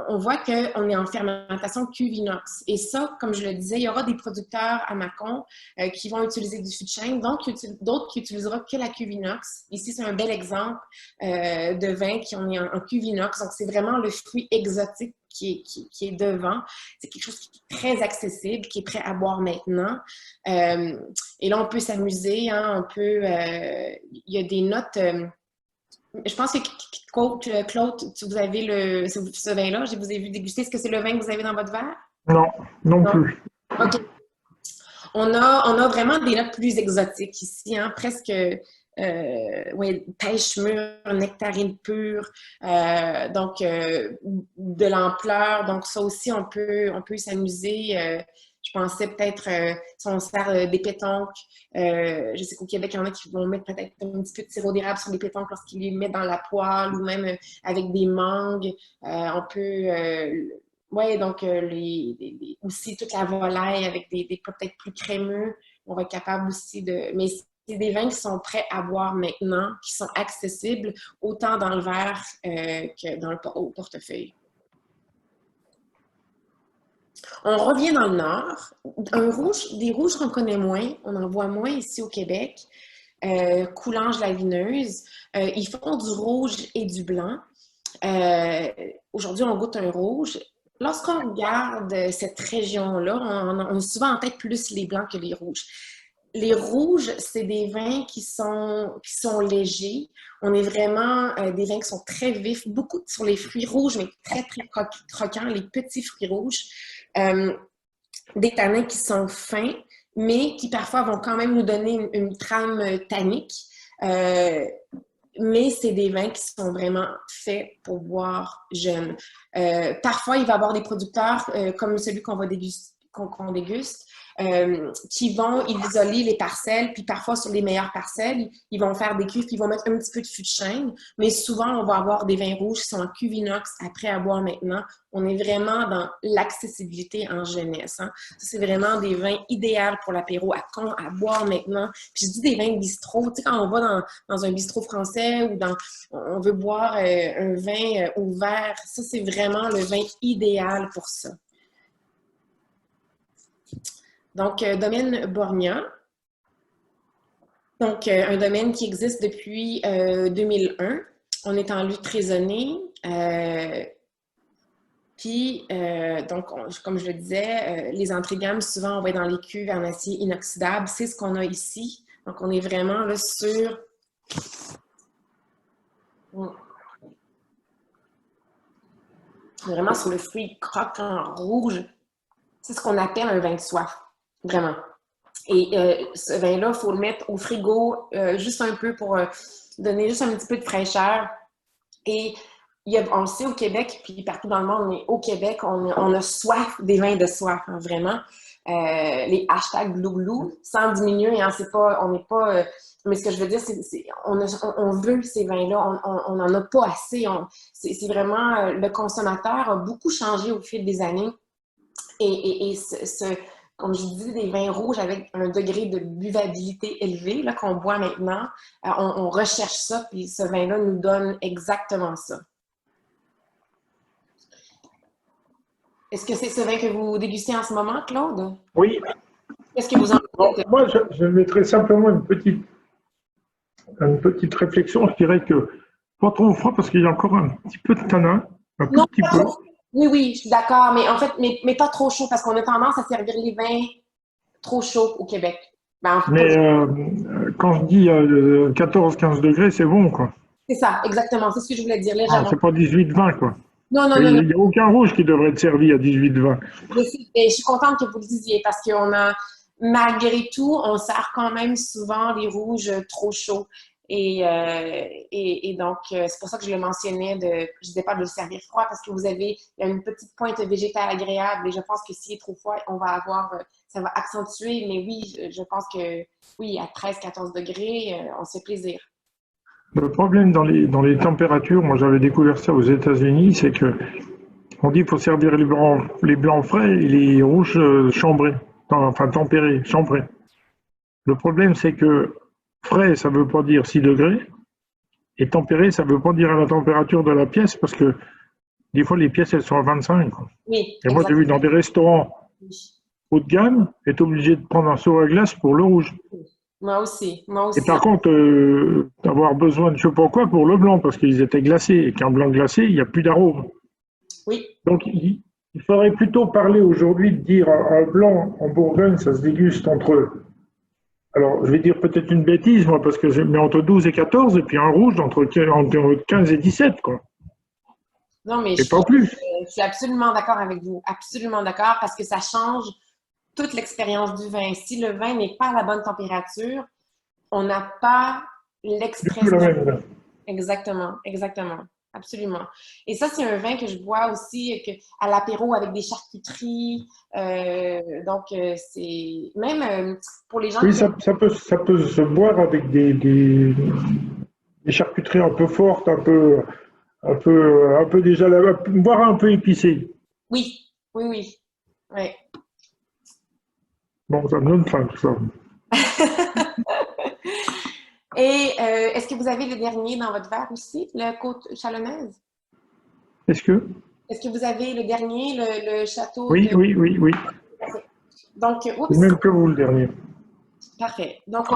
on voit qu'on est en fermentation cuve-inox. Et ça, comme je le disais, il y aura des producteurs à Mâcon qui vont utiliser du fût de chêne, donc d'autres qui utiliseront que la cuve-inox. Ici, c'est un bel exemple de vin qui est en cuve-inox. Donc, c'est vraiment le fruit exotique qui est devant. C'est quelque chose qui est très accessible, qui est prêt à boire maintenant. Et là, on peut s'amuser. Hein, il y a des notes... je pense que Claude, vous avez ce vin-là, je vous ai vu déguster. Est-ce que c'est le vin que vous avez dans votre verre?
Non, non plus.
OK. On a vraiment des notes plus exotiques ici, hein, presque pêche mûre, nectarine pure, donc de l'ampleur. Donc ça aussi, on peut s'amuser. Je pensais peut-être, si on sert des pétanques, je sais qu'au Québec, il y en a qui vont mettre peut-être un petit peu de sirop d'érable sur les pétanques lorsqu'ils les mettent dans la poêle ou même avec des mangues. On peut... oui, donc aussi toute la volaille avec des plats peut-être plus crémeux. On va être capable aussi de... Mais c'est des vins qui sont prêts à boire maintenant, qui sont accessibles autant dans le verre que au portefeuille. On revient dans le nord. Des rouges qu'on connaît moins, on en voit moins ici au Québec. Coulanges lavineuses. Ils font du rouge et du blanc. Aujourd'hui, on goûte un rouge. Lorsqu'on regarde cette région-là, on a souvent en tête plus les blancs que les rouges. Les rouges, c'est des vins qui sont légers. On est vraiment des vins qui sont très vifs, beaucoup sur les fruits rouges, mais très, très croquants, les petits fruits rouges. Des tanins qui sont fins, mais qui parfois vont quand même nous donner une trame tannique. Mais c'est des vins qui sont vraiment faits pour boire jeune. Parfois, il va y avoir des producteurs comme celui qu'on déguste, qui vont isoler les parcelles, puis parfois sur les meilleures parcelles, ils vont faire des cuves, puis ils vont mettre un petit peu de fût de chêne, mais souvent, on va avoir des vins rouges qui sont en cuve inox, après à boire maintenant. On est vraiment dans l'accessibilité en jeunesse. Hein. Ça, c'est vraiment des vins idéaux pour l'apéro, à boire maintenant. Puis je dis des vins de bistrot, tu sais, quand on va dans un bistrot français ou on veut boire un vin au verre, ça, c'est vraiment le vin idéal pour ça. Donc, domaine Borgna. Donc, un domaine qui existe depuis 2001. On est en lutte raisonnée. Puis, donc, comme je le disais, les entrées-gammes, souvent, on va être dans les cuves en acier inoxydable. C'est ce qu'on a ici. Donc, on est vraiment là sur... vraiment sur le fruit croquant rouge. C'est ce qu'on appelle un vin de soif, vraiment. Et ce vin-là, il faut le mettre au frigo juste un peu pour donner juste un petit peu de fraîcheur. Et on le sait au Québec, puis partout dans le monde, mais au Québec, on a soif des vins de soif, hein, vraiment. Les hashtags blou-blou, sans diminuer, hein, on n'est pas... mais ce que je veux dire, c'est on veut ces vins-là, on n'en a pas assez. C'est vraiment... le consommateur a beaucoup changé au fil des années. Et comme je dis, des vins rouges avec un degré de buvabilité élevé là, qu'on boit maintenant, on recherche ça, puis ce vin-là nous donne exactement ça. Est-ce que c'est ce vin que vous dégustez en ce moment, Claude?
Oui.
Qu'est-ce que vous en dites?
Moi, je mettrais simplement une petite réflexion. Je dirais que pas trop froid parce qu'il y a encore un petit peu de tanin, un tout petit peu.
Oui, oui, je suis d'accord, mais en fait, mais pas trop chaud parce qu'on a tendance à servir les vins trop chauds au Québec.
Mais quand je dis 14-15 degrés, c'est bon, quoi.
C'est ça, exactement. C'est ce que je voulais dire légèrement.
C'est pas 18-20, quoi.
Non.
Il n'y a aucun rouge qui devrait être servi à 18-20.
Je suis contente que vous le disiez parce qu'on a, malgré tout, on sert quand même souvent les rouges trop chauds. Et donc, c'est pour ça que je le mentionnais, je disais pas de le servir froid parce que il y a une petite pointe végétale agréable et je pense que s'il est trop froid, ça va accentuer. Mais oui, je pense que oui, à 13-14 degrés, on se fait plaisir.
Le problème dans les températures, moi j'avais découvert ça aux États-Unis, c'est que on dit qu'il faut servir les blancs frais et les rouges chambrés, enfin tempérés, chambrés. Le problème, c'est que frais, ça ne veut pas dire 6 degrés, et tempéré, ça ne veut pas dire à la température de la pièce, parce que des fois, les pièces, elles sont à 25. Quoi.
Oui,
et moi, j'ai vu dans des restaurants haut de gamme, être obligé de prendre un seau à glace pour le rouge.
Moi aussi.
Et par contre, avoir besoin de je ne sais pas quoi pour le blanc, parce qu'ils étaient glacés, et qu'un blanc glacé, il n'y a plus d'arôme.
Oui.
Donc, il faudrait plutôt parler aujourd'hui de dire un blanc en Bourgogne, ça se déguste entre... Alors, je vais dire peut-être une bêtise, moi, parce que mais entre 12 et 14, et puis un rouge entre 15 et 17, quoi.
Non, mais
et pas plus.
Je suis absolument d'accord avec vous. Absolument d'accord, parce que ça change toute l'expérience du vin. Si le vin n'est pas à la bonne température, on n'a pas l'expression. Exactement. Absolument. Et ça, c'est un vin que je bois aussi à l'apéro avec des charcuteries. Donc, c'est même pour les gens
oui,
qui...
ça peut se boire avec des charcuteries un peu fortes, un peu déjà, voire un peu épicées.
Oui.
Bon, ça me donne faim, tout ça.
Et est-ce que vous avez le dernier dans votre verre aussi, le Côte Chalonnaise?
Est-ce que
vous avez le dernier, le château?
Oui.
Donc, oups.
Même que vous, le dernier.
Parfait. Donc,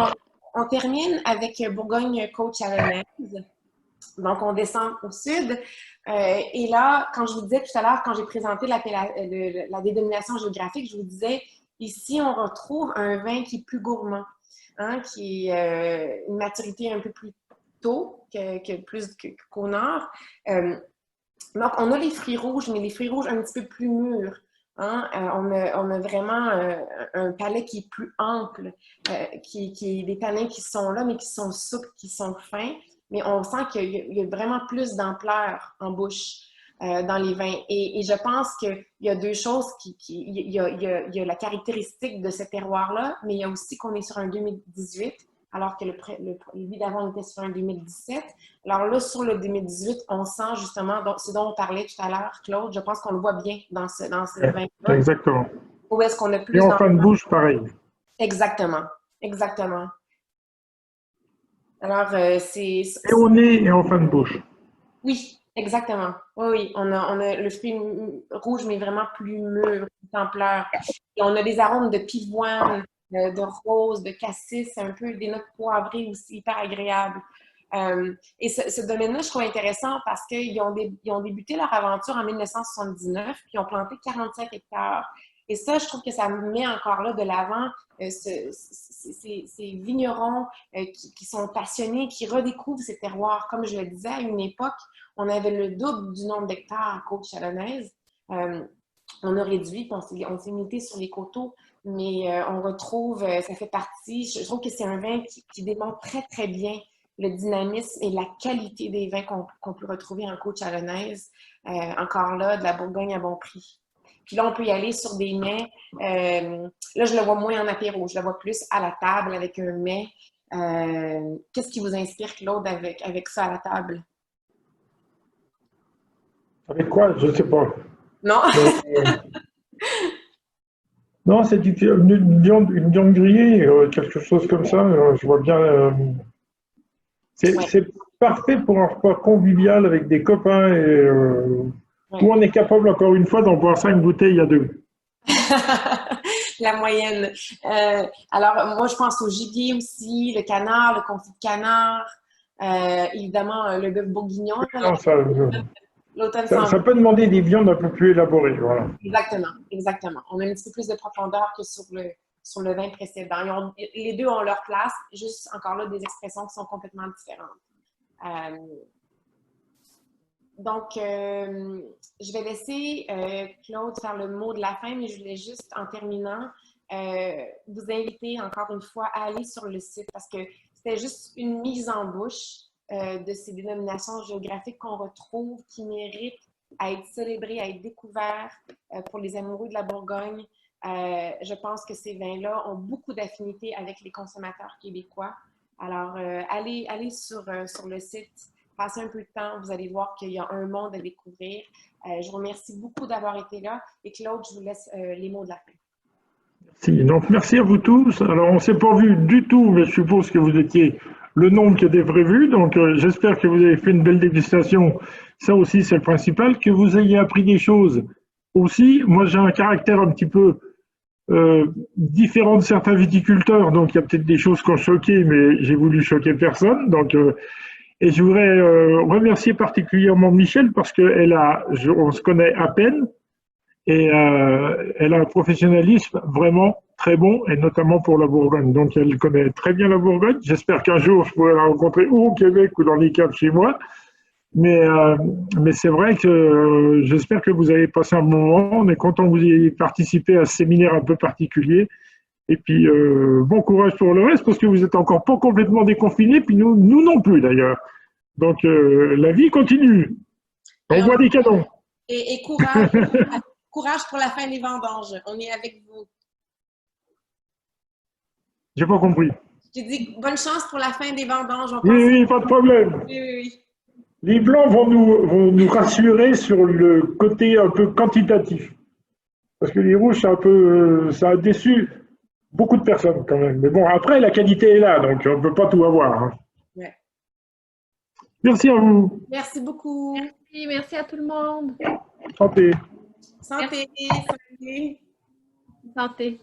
on termine avec Bourgogne-Côte Chalonnaise. Donc, on descend au sud. Et là, quand je vous disais tout à l'heure, quand j'ai présenté la dénomination géographique, je vous disais, ici, on retrouve un vin qui est plus gourmand, hein, qui est une maturité un peu plus tôt qu'au nord. Donc, on a les fruits rouges, mais les fruits rouges un petit peu plus mûrs. Hein? On a vraiment un palais qui est plus ample, qui est des tanins qui sont là, mais qui sont souples, qui sont fins. Mais on sent qu'il y a vraiment plus d'ampleur en bouche dans les vins. Et je pense qu'il y a deux choses. Il y a la caractéristique de ce terroir-là, mais il y a aussi qu'on est sur un 2018, alors que lui d'avant, on était sur un 2017. Alors là, sur le 2018, on sent justement ce dont on parlait tout à l'heure, Claude. Je pense qu'on le voit bien dans ce vin-là.
Exactement.
Où est-ce qu'on a plus...
Et en fin de bouche, pareil.
Exactement. Alors, c'est...
Et au nez et en fin de bouche.
Oui, exactement. Oui. On a le fruit rouge, mais vraiment plus mûr, plus ampleur. Et on a des arômes de pivoine, de rose, de cassis, un peu des notes poivrées aussi, hyper agréables. Et ce domaine-là, je trouve intéressant parce qu'ils ont débuté leur aventure en 1979, puis ils ont planté 45 hectares. Et ça, je trouve que ça met encore là de l'avant ces vignerons qui sont passionnés, qui redécouvrent ces terroirs. Comme je le disais, à une époque, on avait le double du nombre d'hectares à Côte-Chalonnaise. On a réduit, on s'est limité sur les coteaux, mais on retrouve, ça fait partie, je trouve que c'est un vin qui démontre très, très bien le dynamisme et la qualité des vins qu'on peut retrouver en Côte-Chalonnaise. Encore là, de la Bourgogne à bon prix. Puis là, on peut y aller sur des mets. Là, je le vois moins en apéro, je le vois plus à la table avec un mets. Qu'est-ce qui vous inspire, Claude, avec ça à la table?
Avec quoi? Je ne sais pas.
Non?
Non, c'est une viande grillée, quelque chose comme ça. Je vois bien. C'est parfait pour un repas convivial avec des copains et où on est capable, encore une fois, d'en boire 5 bouteilles à 2.
La moyenne. Alors, moi, je pense au gibier aussi, le canard, le confit de canard, évidemment, le bœuf bourguignon.
Non,
L'automne
ça peut demander des viandes un peu plus élaborées. Voilà.
Exactement, exactement. On a un petit peu plus de profondeur que sur le vin précédent. Les deux ont leur place, juste encore là, des expressions qui sont complètement différentes. Donc, je vais laisser Claude faire le mot de la fin, mais je voulais juste, en terminant, vous inviter encore une fois à aller sur le site parce que c'était juste une mise en bouche de ces dénominations géographiques qu'on retrouve, qui méritent à être célébrées, à être découvertes pour les amoureux de la Bourgogne. Je pense que ces vins-là ont beaucoup d'affinités avec les consommateurs québécois. Alors, allez sur le site. Passez un peu de temps, vous allez voir qu'il y a un monde à découvrir. Je vous remercie beaucoup d'avoir été là. Et Claude, je vous laisse les mots de la fin.
Merci. Donc, merci à vous tous. Alors, on ne s'est pas vu du tout, mais je suppose que vous étiez le nombre qui était prévu. Donc, j'espère que vous avez fait une belle dégustation. Ça aussi, c'est le principal. Que vous ayez appris des choses aussi. Moi, j'ai un caractère un petit peu différent de certains viticulteurs. Donc, il y a peut-être des choses qui ont choqué, mais j'ai voulu choquer personne. Donc, et je voudrais remercier particulièrement Michel parce on se connaît à peine et elle a un professionnalisme vraiment très bon et notamment pour la Bourgogne. Donc elle connaît très bien la Bourgogne. J'espère qu'un jour je pourrai la rencontrer ou au Québec ou dans les Caps chez moi. Mais c'est vrai que j'espère que vous avez passé un bon moment. On est content que vous ayez participé à ce séminaire un peu particulier. Et puis, bon courage pour le reste, parce que vous êtes encore pas complètement déconfinés, puis nous non plus d'ailleurs. Donc, la vie continue. On voit des canons.
Et courage, courage pour la fin des vendanges. On est avec vous.
J'ai pas compris.
J'ai dit bonne chance pour la fin des vendanges.
Oui, pas de problème.
Oui.
Les blancs vont nous rassurer sur le côté un peu quantitatif. Parce que les rouges, ça a déçu beaucoup de personnes quand même. Mais bon, après, la qualité est là, donc on ne peut pas tout avoir. Hein.
Ouais.
Merci à vous.
Merci beaucoup.
Merci à tout le monde.
Santé.
Santé.
Santé.